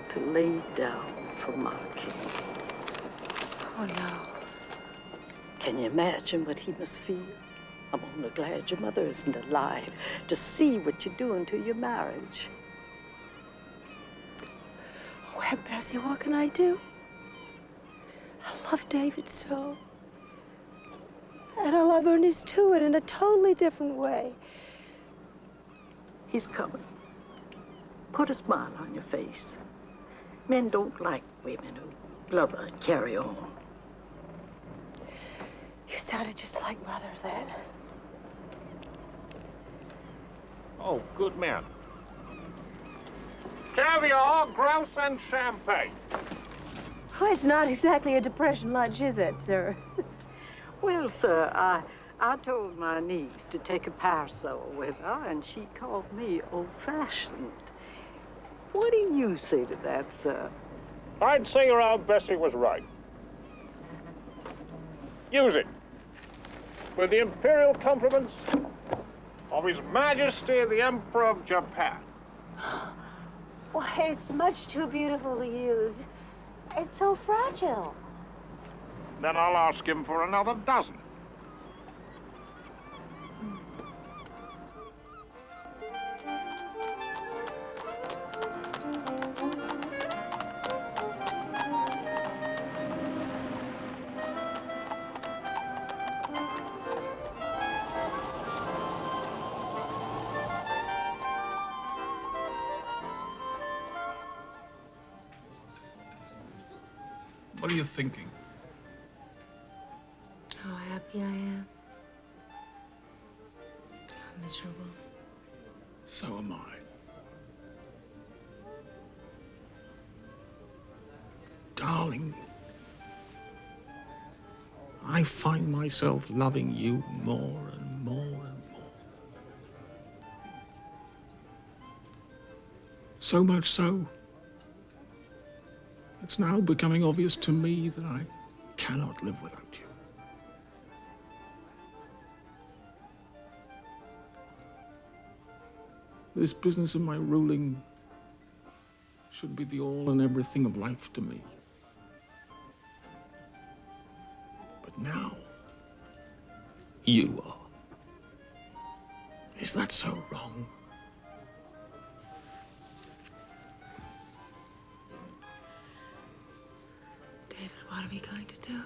to lay down for my king. Oh, no. Can you imagine what he must feel? I'm only glad your mother isn't alive to see what you're doing to your marriage. Oh, Aunt Bessie, what can I do? I love David so. And I love Ernest too, and in a totally different way. He's coming. Put a smile on your face. Men don't like women who blubber and carry on. You sounded just like Mother then. Oh, good man. Caviar, grouse, and champagne. Well, it's not exactly a depression lunch, is it, sir? Well, sir, I told my niece to take a parasol with her, and she called me old-fashioned. What do you say to that, sir? I'd say your Aunt Bessie was right. Use it. With the imperial compliments of His Majesty the Emperor of Japan. Why, it's much too beautiful to use. It's so fragile. Then I'll ask him for another dozen. What are you thinking? How happy I am. How miserable. So am I. Darling, I find myself loving you more and more and more. So much so, it's now becoming obvious to me that I cannot live without you. This business of my ruling should be the all and everything of life to me. But now, you are. Is that so wrong? David, what are we going to do?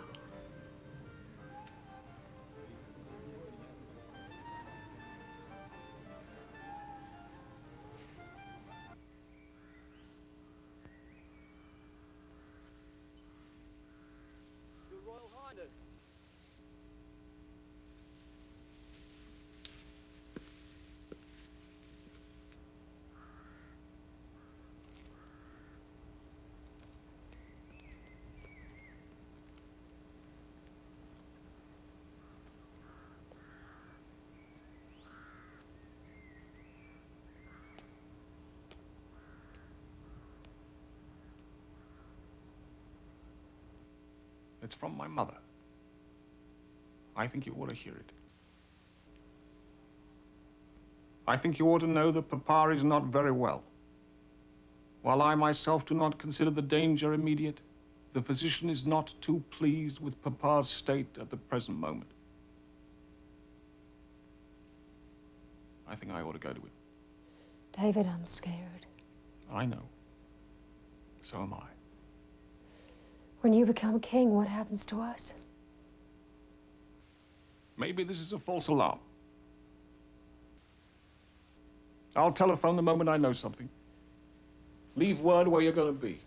Your Royal Highness. It's from my mother. I think you ought to hear it. I think you ought to know that Papa is not very well. While I myself do not consider the danger immediate, the physician is not too pleased with Papa's state at the present moment. I think I ought to go to him. David, I'm scared. I know. So am I. When you become king, what happens to us? Maybe this is a false alarm. I'll telephone the moment I know something. Leave word where you're going to be.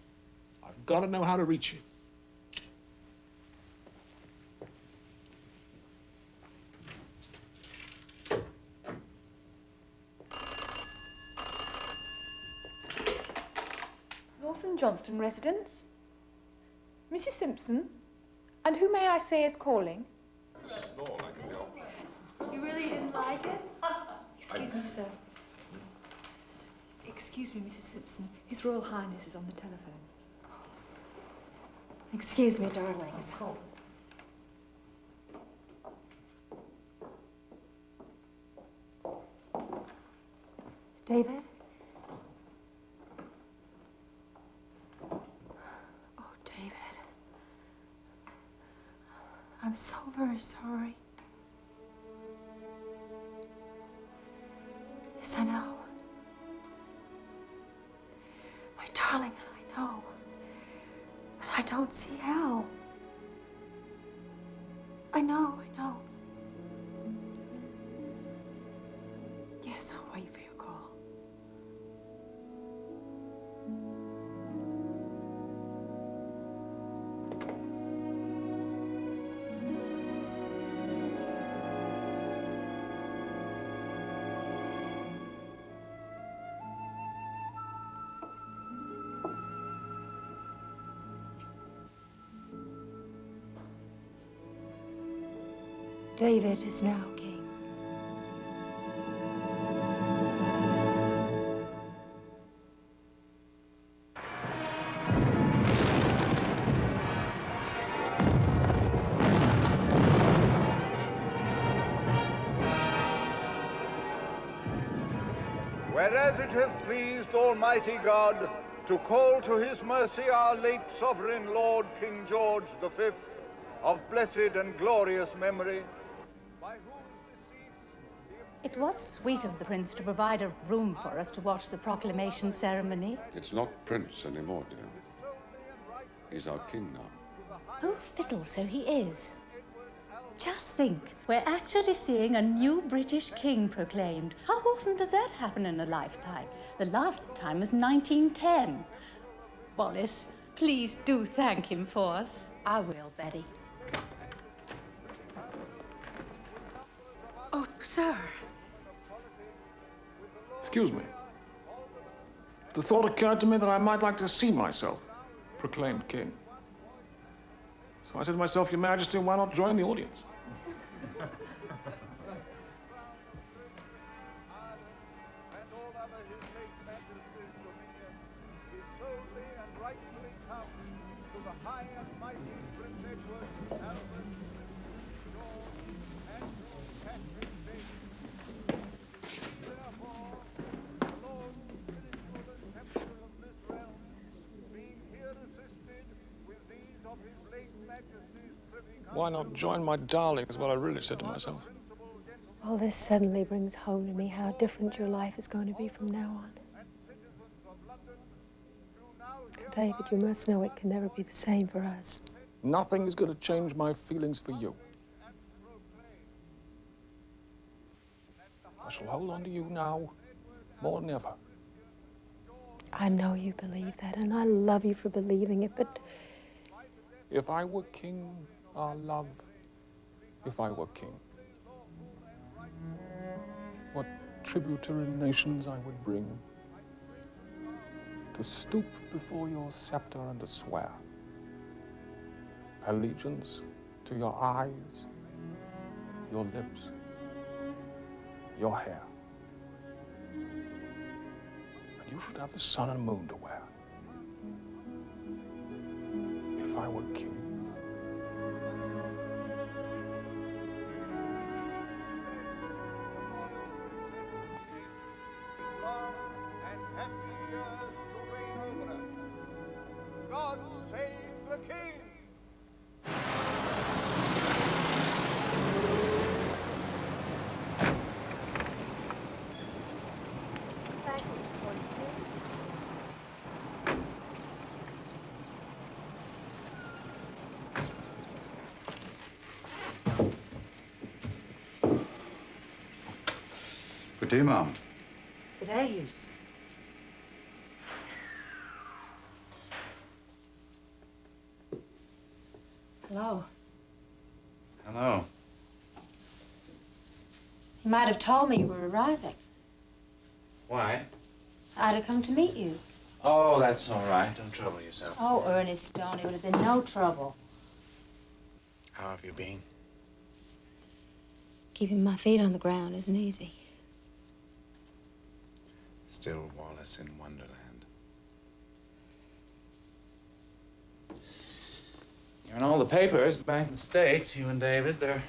I've got to know how to reach you. Lawson Johnston residence? Mrs. Simpson? And who may I say is calling? You really didn't like it? Excuse me, sir. Excuse me, Mrs. Simpson. His Royal Highness is on the telephone. Excuse me, darlings. Of course. David? Oh, David. I'm so very sorry. Yes, I know. My darling, I know. But I don't see how. I know. Yes, I'll wait for your call. David is now king. Whereas it hath pleased Almighty God to call to his mercy our late sovereign Lord King George V, of blessed and glorious memory, It was sweet of the prince to provide a room for us to watch the proclamation ceremony. It's not Prince anymore, dear. He's our king now. Oh, fiddle, so he is. Just think, we're actually seeing a new British king proclaimed. How often does that happen in a lifetime? The last time was 1910. Wallace, please do thank him for us. I will, Betty. Oh, sir. Excuse me. The thought occurred to me that I might like to see myself proclaimed king. So I said to myself, Your Majesty, why not join the audience? Why not join my darling is what I really said to myself. All this suddenly brings home to me how different your life is going to be from now on. David, you must know it can never be the same for us. Nothing is going to change my feelings for you. I shall hold on to you now more than ever. I know you believe that, and I love you for believing it, but If I were king, our love, if I were king, what tributary nations I would bring to stoop before your scepter and to swear allegiance to your eyes, your lips, your hair. And you should have the sun and moon to wear. If I were king. God save the king! Thank you, Mr. Fortescue. Good day, ma'am. good day, Hughes. Hello. Hello. You might have told me you were arriving. Why? I'd have come to meet you. Oh, that's all right. Don't trouble yourself. Oh, Ernest Stone, it would have been no trouble. How have you been? Keeping my feet on the ground isn't easy. Still Wallace in Wonderland. You're in all the papers back in the States, you and David. They're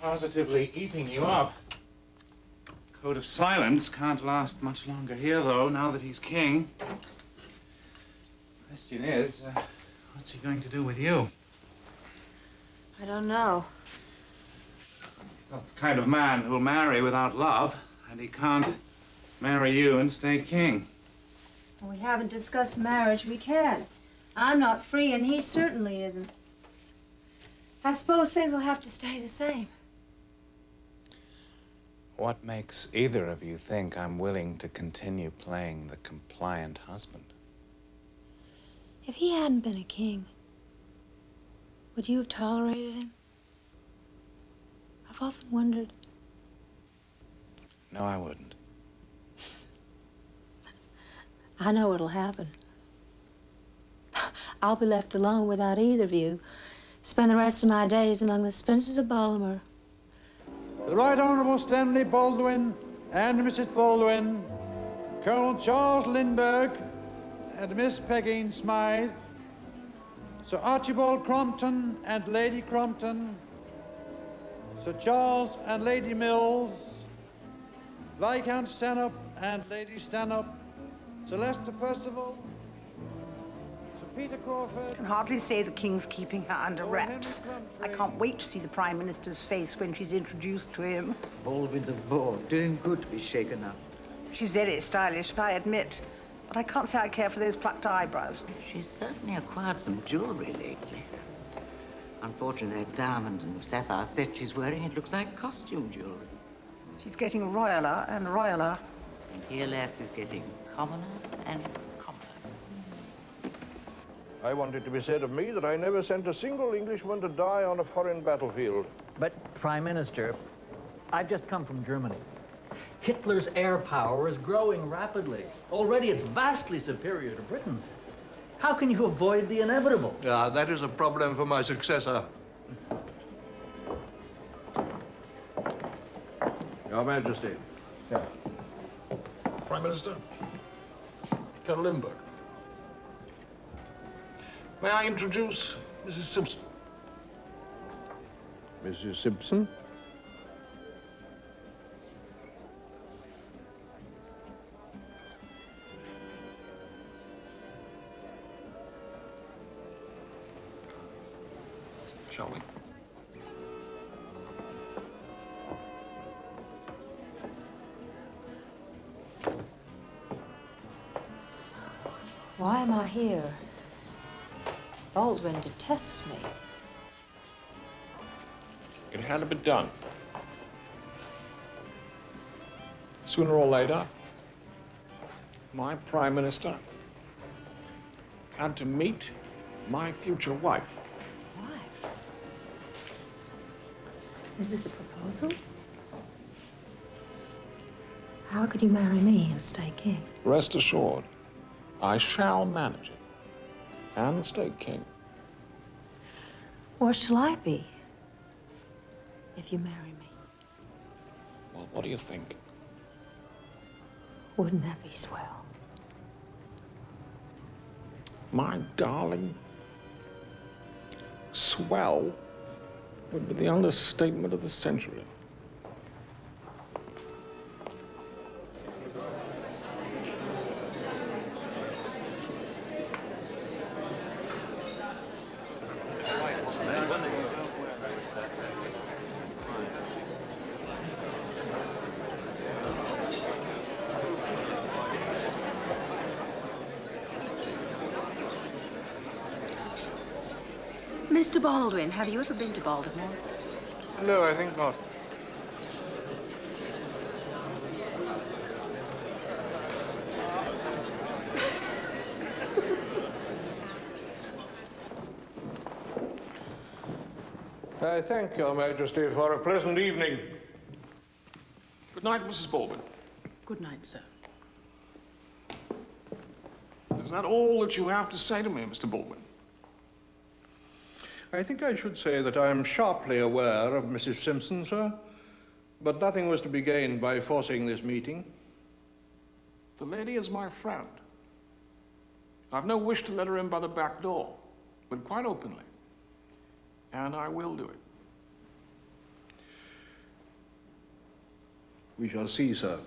positively eating you up. Code of silence can't last much longer here, though, now that he's king. Question is, what's he going to do with you? I don't know. He's not the kind of man who'll marry without love. And he can't marry you and stay king. We haven't discussed marriage. We can. I'm not free, and he certainly isn't. I suppose things will have to stay the same. What makes either of you think I'm willing to continue playing the compliant husband? If he hadn't been a king, would you have tolerated him? I've often wondered. No, I wouldn't. I know what'll happen. I'll be left alone without either of you. Spend the rest of my days among the Spencers of Baltimore. The Right Honourable Stanley Baldwin and Mrs. Baldwin, Colonel Charles Lindbergh and Miss Peggy Smythe, Sir Archibald Crompton and Lady Crompton, Sir Charles and Lady Mills, Viscount Stanhope and Lady Stanhope, Sir Lester Percival, Sir Peter Crawford. I can hardly say the King's keeping her under wraps. I can't wait to see the Prime Minister's face when she's introduced to him. Baldwin's a bore. Doing good to be shaken up. She's very stylish, I admit. But I can't say I care for those plucked eyebrows. She's certainly acquired some jewelry lately. Unfortunately, that diamond and sapphire set she's wearing, it looks like costume jewelry. She's getting royaler and royaler. And here lass is getting commoner and commoner. I want it to be said of me that I never sent a single Englishman to die on a foreign battlefield. But, Prime Minister, I've just come from Germany. Hitler's air power is growing rapidly. Already it's vastly superior to Britain's. How can you avoid the inevitable? That is a problem for my successor. Your Majesty. Sir. Prime Minister. Colonel Lindbergh. May I introduce Mrs. Simpson? Mrs. Simpson? Shall we? Why am I here? Baldwin detests me. It had to be done. Sooner or later, my Prime Minister had to meet my future wife. Wife? Is this a proposal? How could you marry me and stay king? Rest assured, I shall manage it and stay king. Or shall I be? If you marry me. Well, what do you think? Wouldn't that be swell? My darling, swell would be the understatement of the century. Mr. Baldwin, have you ever been to Baltimore? No, I think not. I thank Your Majesty for a pleasant evening. Good night, Mrs. Baldwin. Good night, sir. Is that all that you have to say to me, Mr. Baldwin? I think I should say that I am sharply aware of Mrs. Simpson, sir, but nothing was to be gained by forcing this meeting. The lady is my friend. I've no wish to let her in by the back door, but quite openly. And I will do it. We shall see, sir.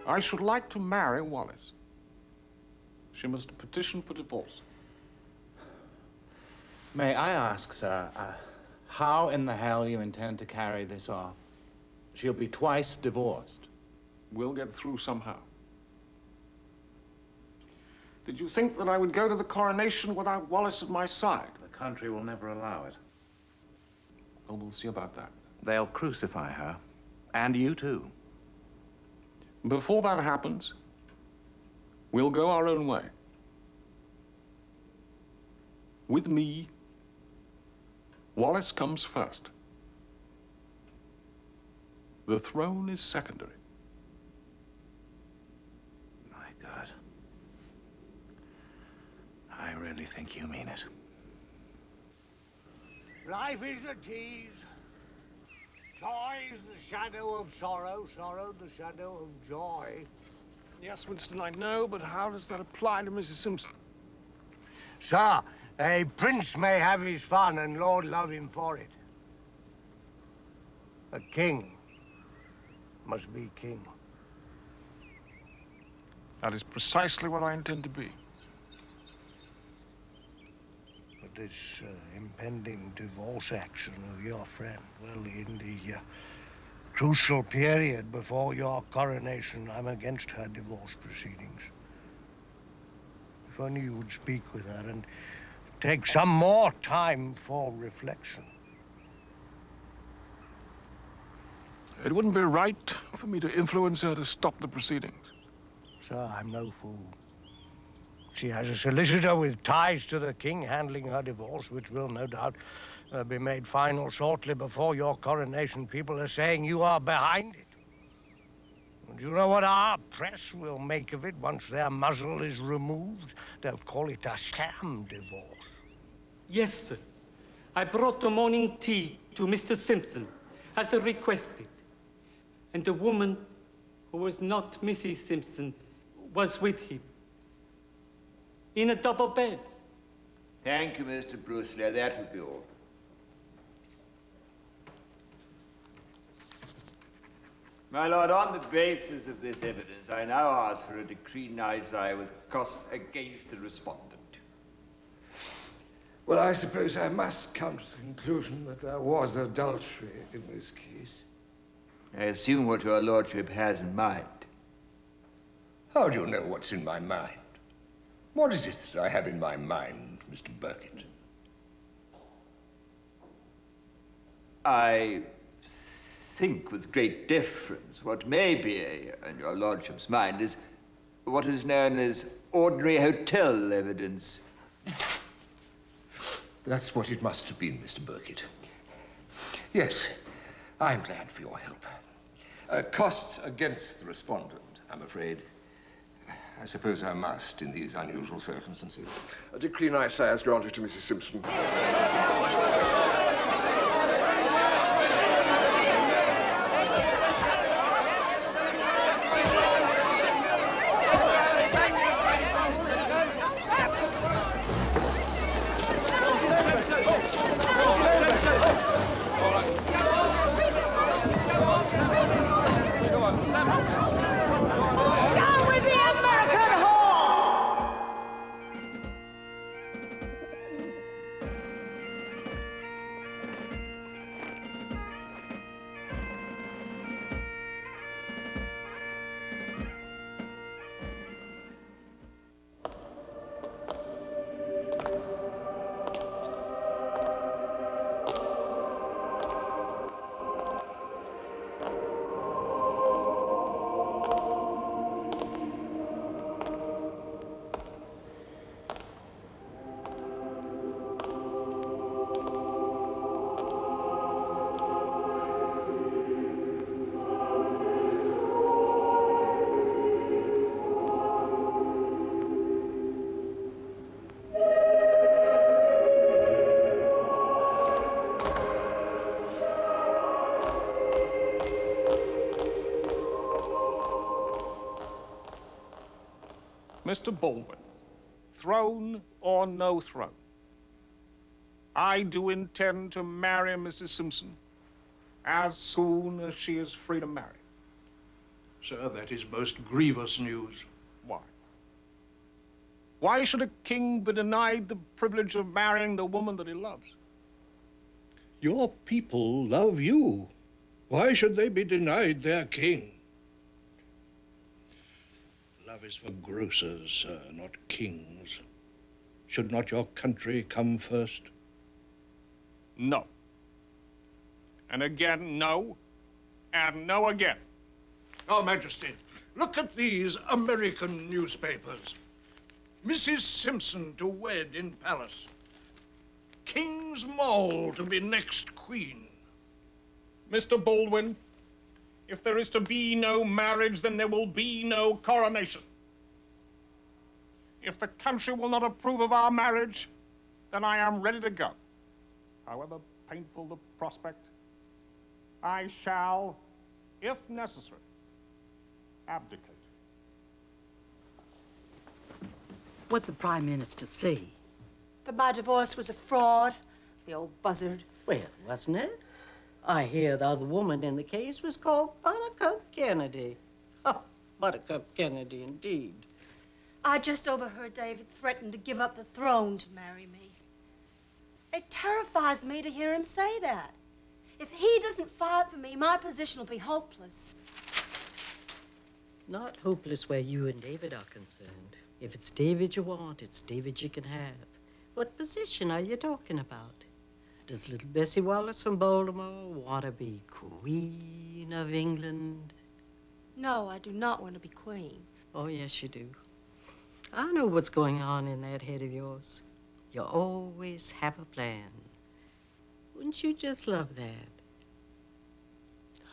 I should like to marry Wallis. She must petition for divorce. May I ask, sir, how in the hell you intend to carry this off? She'll be twice divorced. We'll get through somehow. Did you think that I would go to the coronation without Wallis at my side? The country will never allow it. Well, we'll see about that. They'll crucify her. And you too. Before that happens, we'll go our own way. With me, Wallis comes first. The throne is secondary. My God. I really think you mean it. Life is a tease. Joy is the shadow of sorrow, sorrow the shadow of joy. Yes, Winston, I know, but how does that apply to Mrs. Simpson? Sir, a prince may have his fun and Lord love him for it. A king must be king. That is precisely what I intend to be. But this impending divorce action of your friend, well, in the crucial period before your coronation, I'm against her divorce proceedings. If only you would speak with her and take some more time for reflection. It wouldn't be right for me to influence her to stop the proceedings. Sir, I'm no fool. She has a solicitor with ties to the king handling her divorce, which will no doubt be made final shortly before your coronation. People are saying you are behind it. And you know what our press will make of it once their muzzle is removed? They'll call it a sham divorce. Yes, sir. I brought the morning tea to Mr. Simpson, as requested. And the woman who was not Mrs. Simpson was with him. In a double bed. Thank you, Mr. Brewster. That will be all. My lord, on the basis of this evidence, I now ask for a decree nisi with costs against the respondent. Well, I suppose I must come to the conclusion that there was adultery in this case. I assume what your lordship has in mind. How do you know what's in my mind? What is it that I have in my mind, Mr. Burkitt? I think with great difference what may be in your lordship's mind is what is known as ordinary hotel evidence. That's what it must have been, Mr. Burkitt. Yes, I'm glad for your help. Costs against the respondent, I'm afraid. I suppose I must in these unusual circumstances. A decree nisi is granted to Mrs. Simpson. Down with the American whore! Mr. Baldwin, throne or no throne, I do intend to marry Mrs. Simpson as soon as she is free to marry. Sir, that is most grievous news. Why? Why should a king be denied the privilege of marrying the woman that he loves? Your people love you. Why should they be denied their king? Love is for grocers, sir, not kings. Should not your country come first? No. And again, no. And no again. Your Majesty, look at these American newspapers. Mrs. Simpson to wed in palace. King's Mole to be next queen. Mr. Baldwin, if there is to be no marriage, then there will be no coronation. If the country will not approve of our marriage, then I am ready to go. However painful the prospect, I shall, if necessary, abdicate. What'd the Prime Minister say? That my divorce was a fraud, the old buzzard. Well, wasn't it? I hear the other woman in the case was called Buttercup Kennedy. Oh, Buttercup Kennedy, indeed. I just overheard David threaten to give up the throne to marry me. It terrifies me to hear him say that. If he doesn't fight for me, my position will be hopeless. Not hopeless where you and David are concerned. If it's David you want, it's David you can have. What position are you talking about? Does little Bessie Wallace from Baltimore want to be Queen of England? No, I do not want to be queen. Oh, yes, you do. I know what's going on in that head of yours. You always have a plan. Wouldn't you just love that?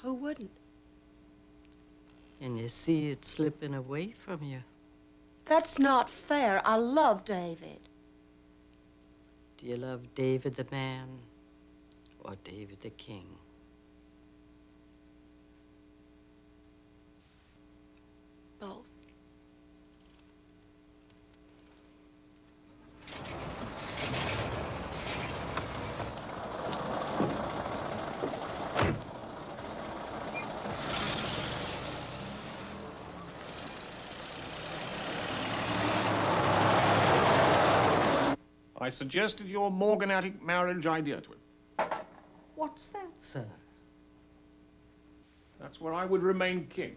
Who wouldn't? And you see it slipping away from you. That's not fair. I love David. Do you love David the man or David the king? Both. I suggested your morganatic marriage idea to him. What's that, sir? That's where I would remain king.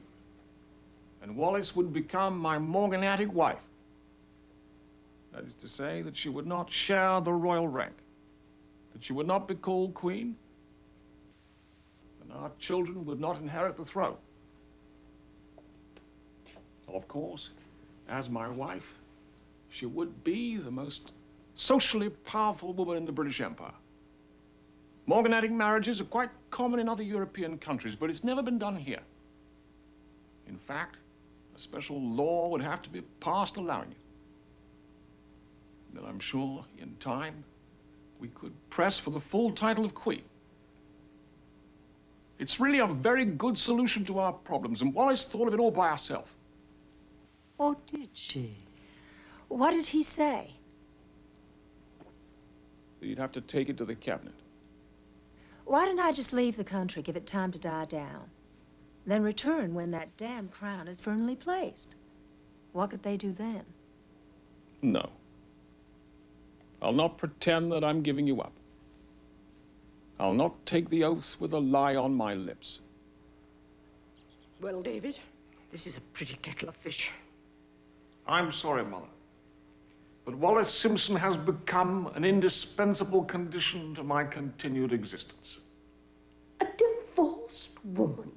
And Wallis would become my morganatic wife. That is to say, that she would not share the royal rank, that she would not be called queen, and our children would not inherit the throne. Of course, as my wife, she would be the most socially powerful woman in the British Empire. Morganatic marriages are quite common in other European countries, but it's never been done here. In fact, a special law would have to be passed allowing it. Then I'm sure, in time, we could press for the full title of queen. It's really a very good solution to our problems, and Wallis thought of it all by herself. Oh, did she? What did he say? That you'd have to take it to the cabinet. Why didn't I just leave the country, give it time to die down, then return when that damn crown is firmly placed? What could they do then? No. I'll not pretend that I'm giving you up. I'll not take the oath with a lie on my lips. Well, David, this is a pretty kettle of fish. I'm sorry, Mother, but Wallis Simpson has become an indispensable condition to my continued existence. Divorced woman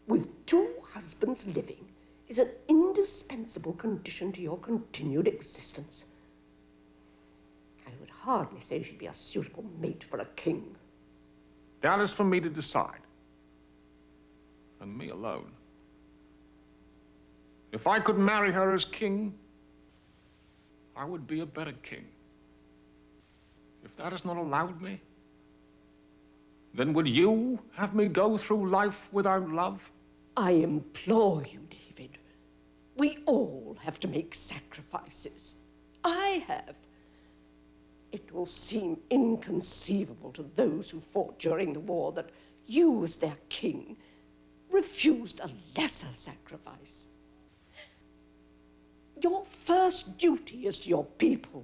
with 2 husbands living is an indispensable condition to your continued existence. I would hardly say she'd be a suitable mate for a king. That is for me to decide, and me alone. If I could marry her as king, I would be a better king. If that is not allowed me, then would you have me go through life without love? I implore you, David. We all have to make sacrifices. I have. It will seem inconceivable to those who fought during the war that you, as their king, refused a lesser sacrifice. Your first duty is to your people.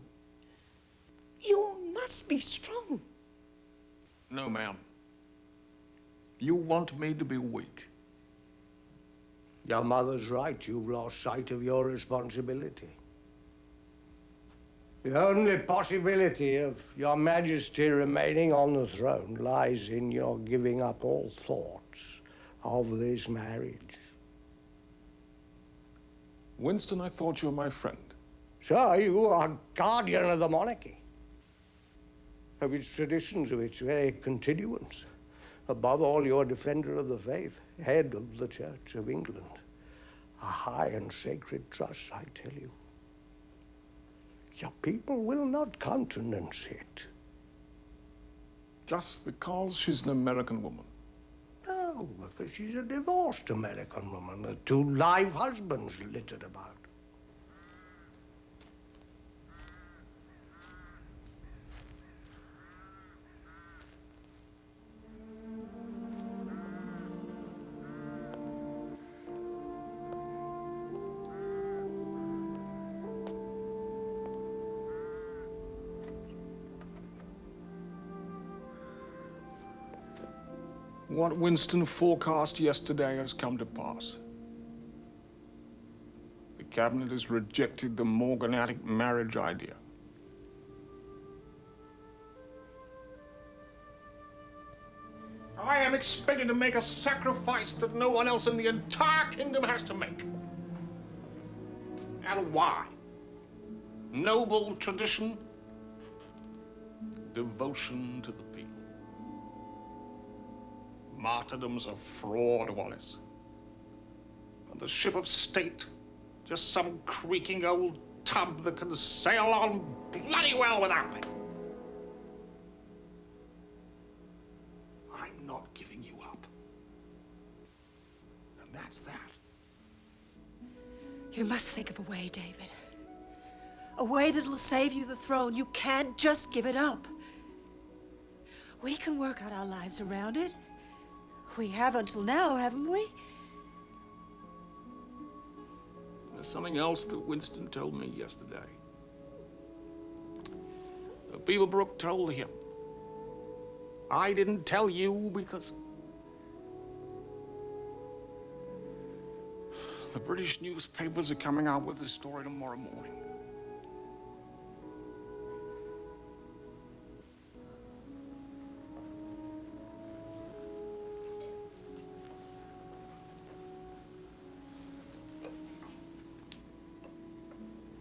You must be strong. No, ma'am. You want me to be weak. Your mother's right. You've lost sight of your responsibility. The only possibility of your Majesty remaining on the throne lies in your giving up all thoughts of this marriage. Winston, I thought you were my friend. Sir, you are guardian of the monarchy, of its traditions, of its very continuance. Above all, you're defender of the faith, head of the Church of England. A high and sacred trust, I tell you. Your people will not countenance it. Just because she's an American woman? No, because she's a divorced American woman with 2 live husbands littered about. What Winston forecast yesterday has come to pass. The cabinet has rejected the morganatic marriage idea. I am expected to make a sacrifice that no one else in the entire kingdom has to make. And why? Noble tradition, devotion to the people. Martyrdoms of fraud, Wallace. And the ship of state, just some creaking old tub that can sail on bloody well without me. I'm not giving you up. And that's that. You must think of a way, David. A way that'll save you the throne. You can't just give it up. We can work out our lives around it. We have until now, haven't we? There's something else that Winston told me yesterday. That Beaverbrook told him. I didn't tell you because the British newspapers are coming out with this story tomorrow morning.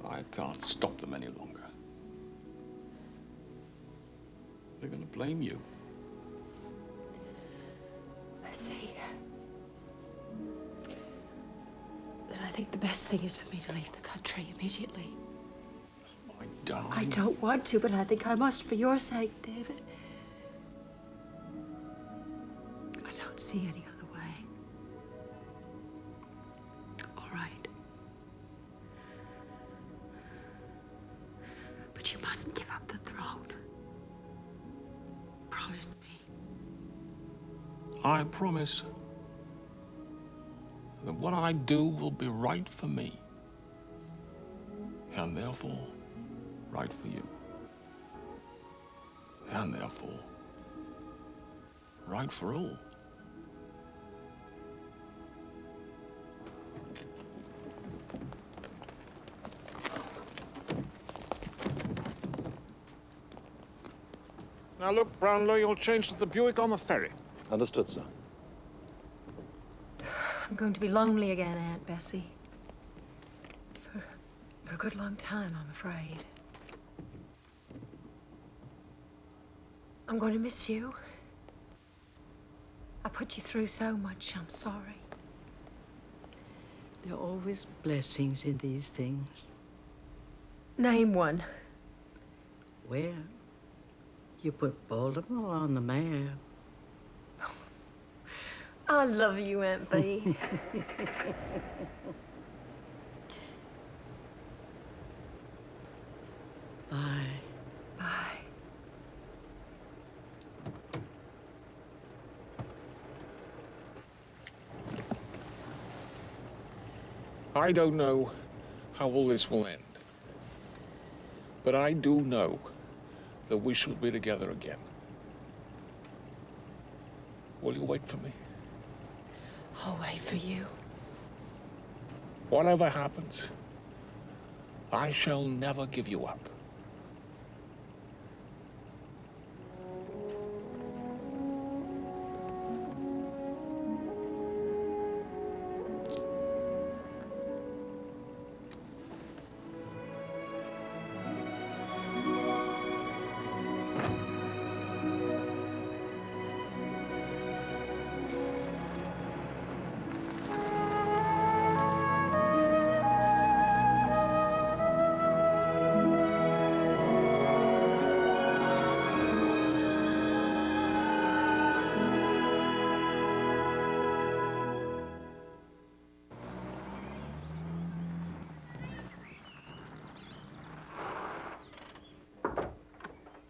I can't stop them any longer. They're going to blame you. I see. Then I think the best thing is for me to leave the country immediately. My darling. I don't want to, but I think I must for your sake, David. I don't see any other way. All right. But you mustn't give up the throne. Promise me. I promise that what I do will be right for me, and therefore right for you, and therefore right for all. Now look, Brownlow, you'll change to the Buick on the ferry. Understood, sir. I'm going to be lonely again, Aunt Bessie. For a good long time, I'm afraid. I'm going to miss you. I put you through so much, I'm sorry. There are always blessings in these things. Name one. Well, you put Baltimore on the map. I love you, Aunt Bee. Bye. Bye. I don't know how all this will end. But I do know that we shall be together again. Will you wait for me? I'll wait for you. Whatever happens, I shall never give you up.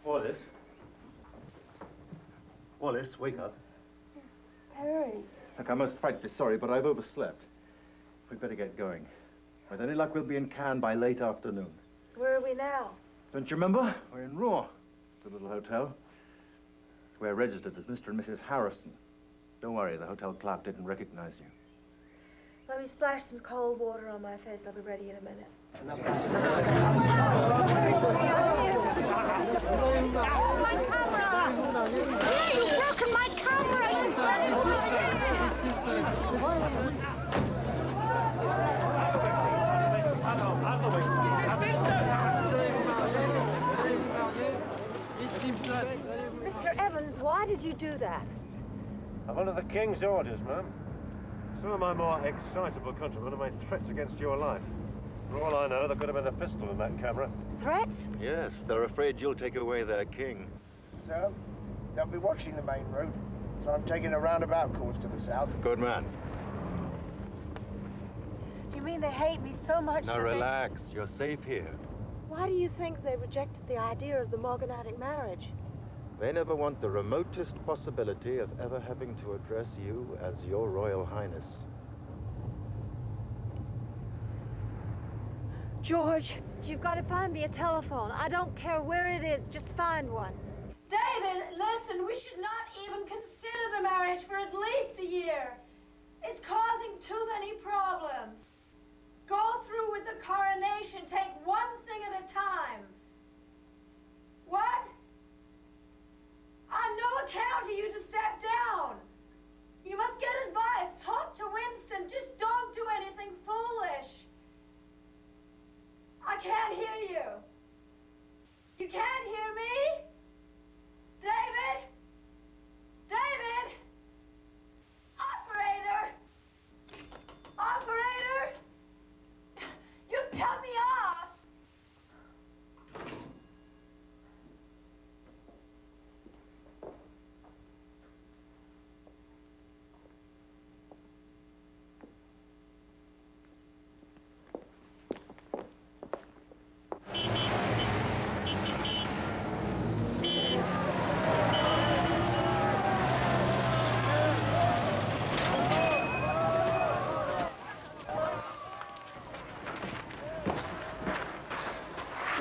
Wallace? Wallace, wake up. Harry. Look, I'm most frightfully sorry, but I've overslept. We'd better get going. With any luck, we'll be in Cannes by late afternoon. Where are we now? Don't you remember? We're in Rouen. It's a little hotel. We're registered as Mr. and Mrs. Harrison. Don't worry, the hotel clerk didn't recognize you. Let me splash some cold water on my face. I'll be ready in a minute. You've broken my Mr. Evans, why did you do that? I'm under the King's orders, ma'am. Some of my more excitable countrymen have made threats against your life. For all I know, there could have been a pistol in that camera. Threats? Yes, they're afraid you'll take away their king. So, they'll be watching the main road, so I'm taking a roundabout course to the south. Good man. Do you mean they hate me so much Now that relax, you're safe here. Why do you think they rejected the idea of the morganatic marriage? They never want the remotest possibility of ever having to address you as Your Royal Highness. George, you've got to find me a telephone. I don't care where it is, just find one. David, listen, we should not even consider the marriage for at least a year. It's causing too many problems. Go through with the coronation. Take one thing at a time. What? On no account are you to step down. You must get advice. Talk to Winston. Just don't do anything foolish. I can't hear you. You can't hear me? David? David? Operator? Operator? You've cut me off.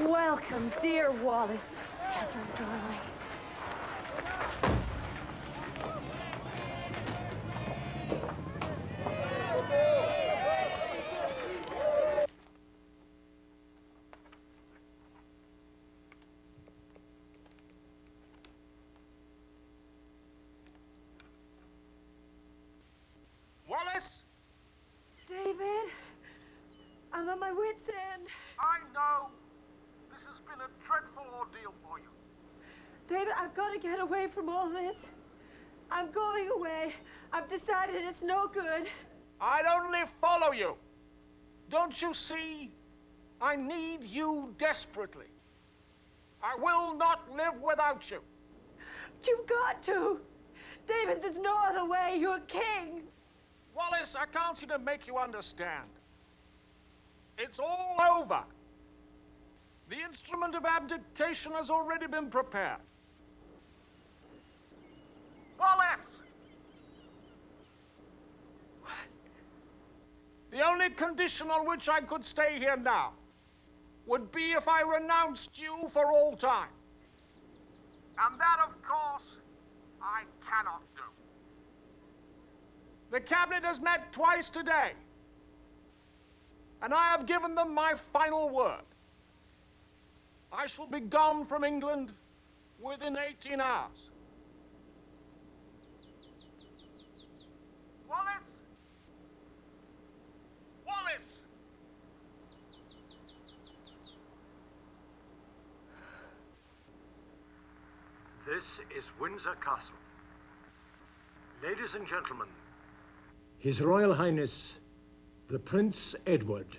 Welcome, dear Wallace. Catherine, darling. Wallace? David, I'm at my wit's end. I know. This has been a dreadful ordeal for you. David, I've got to get away from all this. I'm going away. I've decided it's no good. I'd only follow you. Don't you see? I need you desperately. I will not live without you. You've got to. David, there's no other way. You're king. Wallace, I can't seem to make you understand. It's all over. The instrument of abdication has already been prepared. Wallace! The only only condition on which I could stay here now would be if I renounced you for all time. And that, of course, I cannot do. The cabinet has met twice today, and I have given them my final word. I shall be gone from England within 18 hours. Wallace! Wallace! This is Windsor Castle. Ladies and gentlemen, His Royal Highness, the Prince Edward.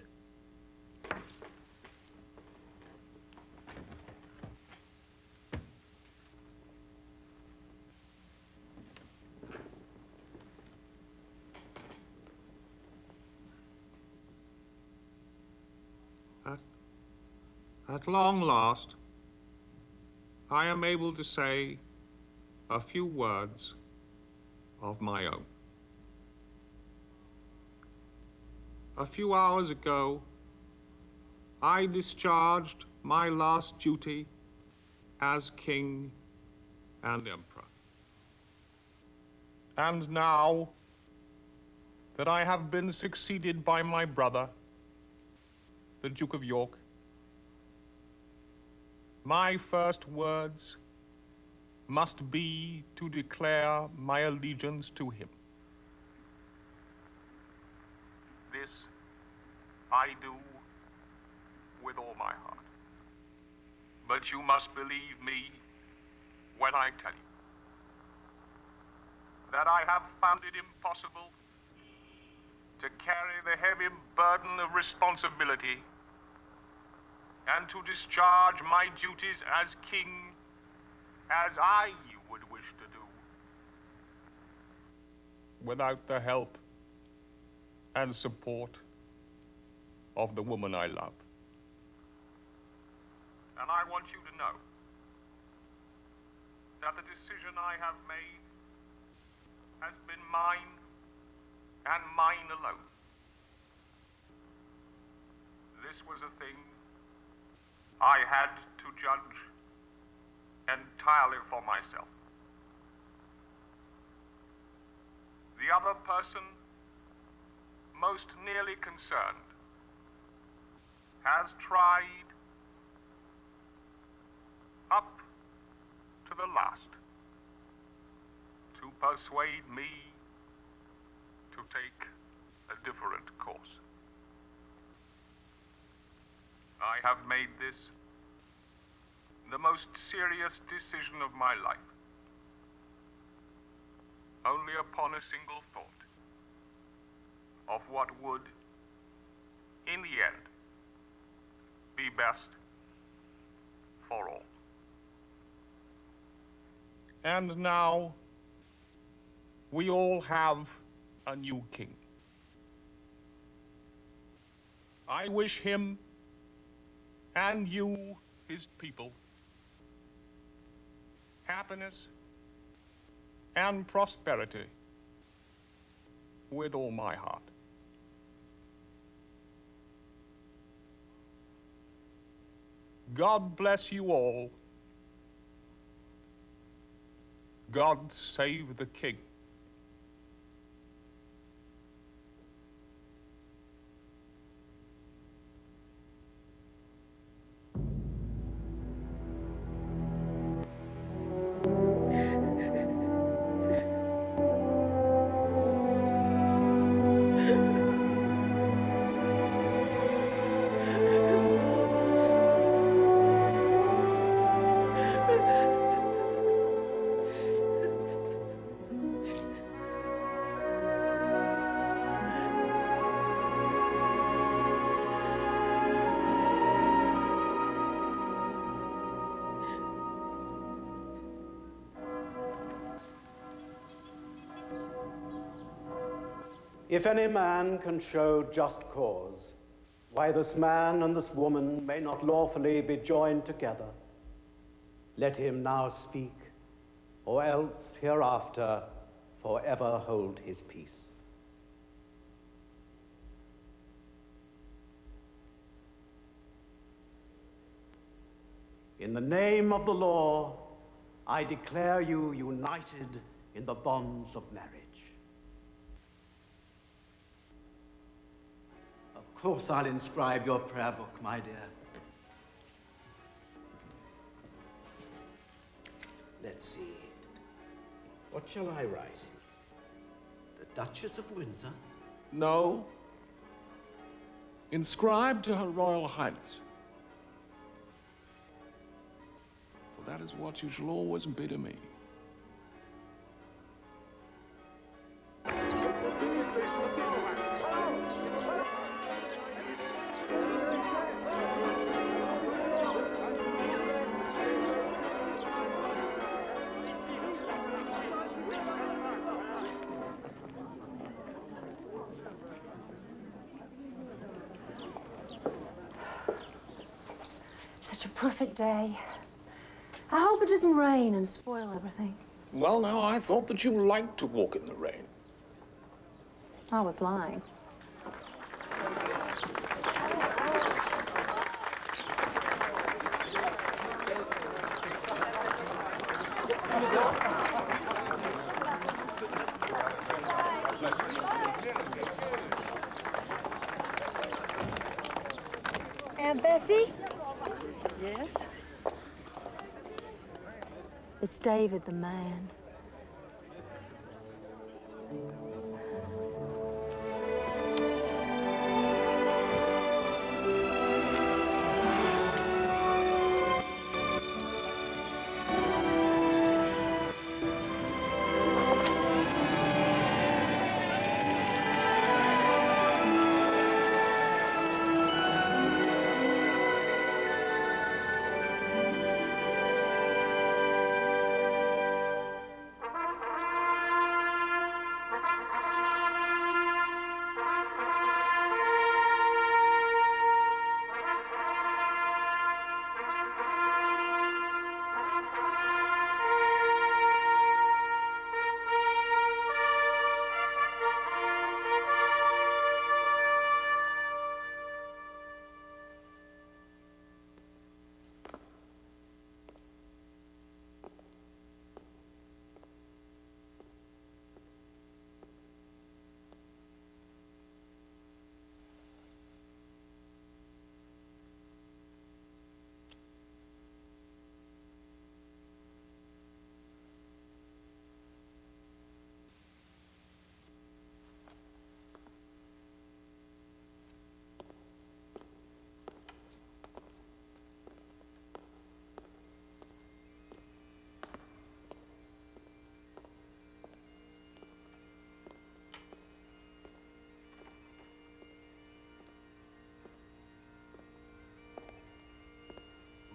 At long last, I am able to say a few words of my own. A few hours ago, I discharged my last duty as King and Emperor. And now that I have been succeeded by my brother, the Duke of York, my first words must be to declare my allegiance to him. This I do with all my heart. But you must believe me when I tell you that I have found it impossible to carry the heavy burden of responsibility and to discharge my duties as king as I would wish to do, without the help and support of the woman I love. And I want you to know that the decision I have made has been mine and mine alone. This was a thing I had to judge entirely for myself. The other person most nearly concerned has tried up to the last to persuade me to take a different course. I have made this the most serious decision of my life, only upon a single thought of what would, in the end, be best for all. And now, we all have a new king. I wish him and you, his people, happiness and prosperity with all my heart. God bless you all. God save the king. If any man can show just cause why this man and this woman may not lawfully be joined together, let him now speak, or else hereafter forever hold his peace. in the name of the law, I declare you united in the bonds of marriage. Of course, I'll inscribe your prayer book, my dear. Let's see. What shall I write? The Duchess of Windsor? No. Inscribe to Her Royal Highness. For that is what you shall always be to me. Such a perfect day. I hope it doesn't rain and spoil everything. Well, now, I thought that you liked to walk in the rain. I was lying. Aunt Bessie? Yes? It's David the man.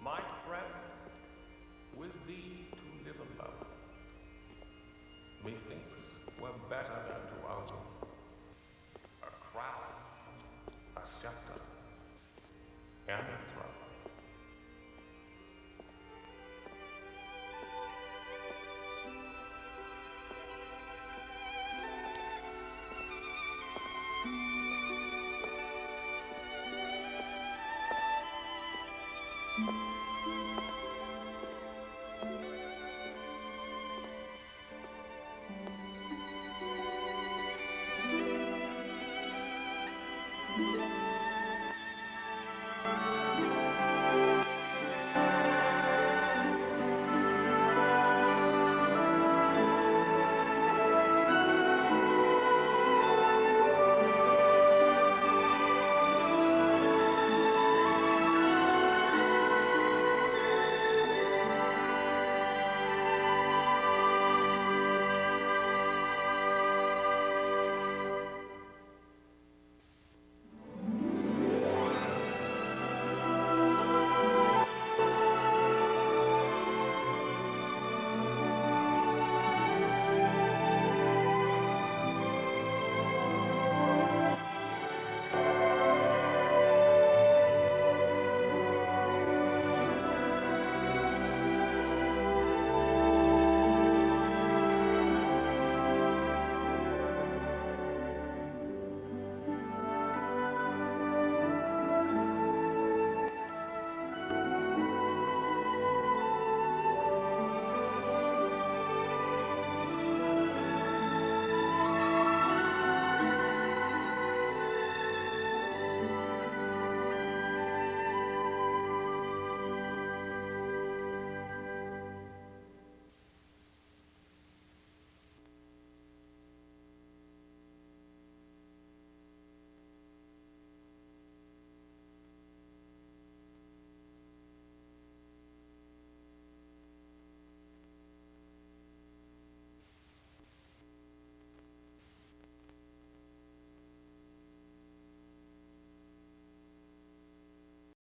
My friend, with thee to live and love, methinks were better than to own a crown, a scepter, and a throne. Thank you.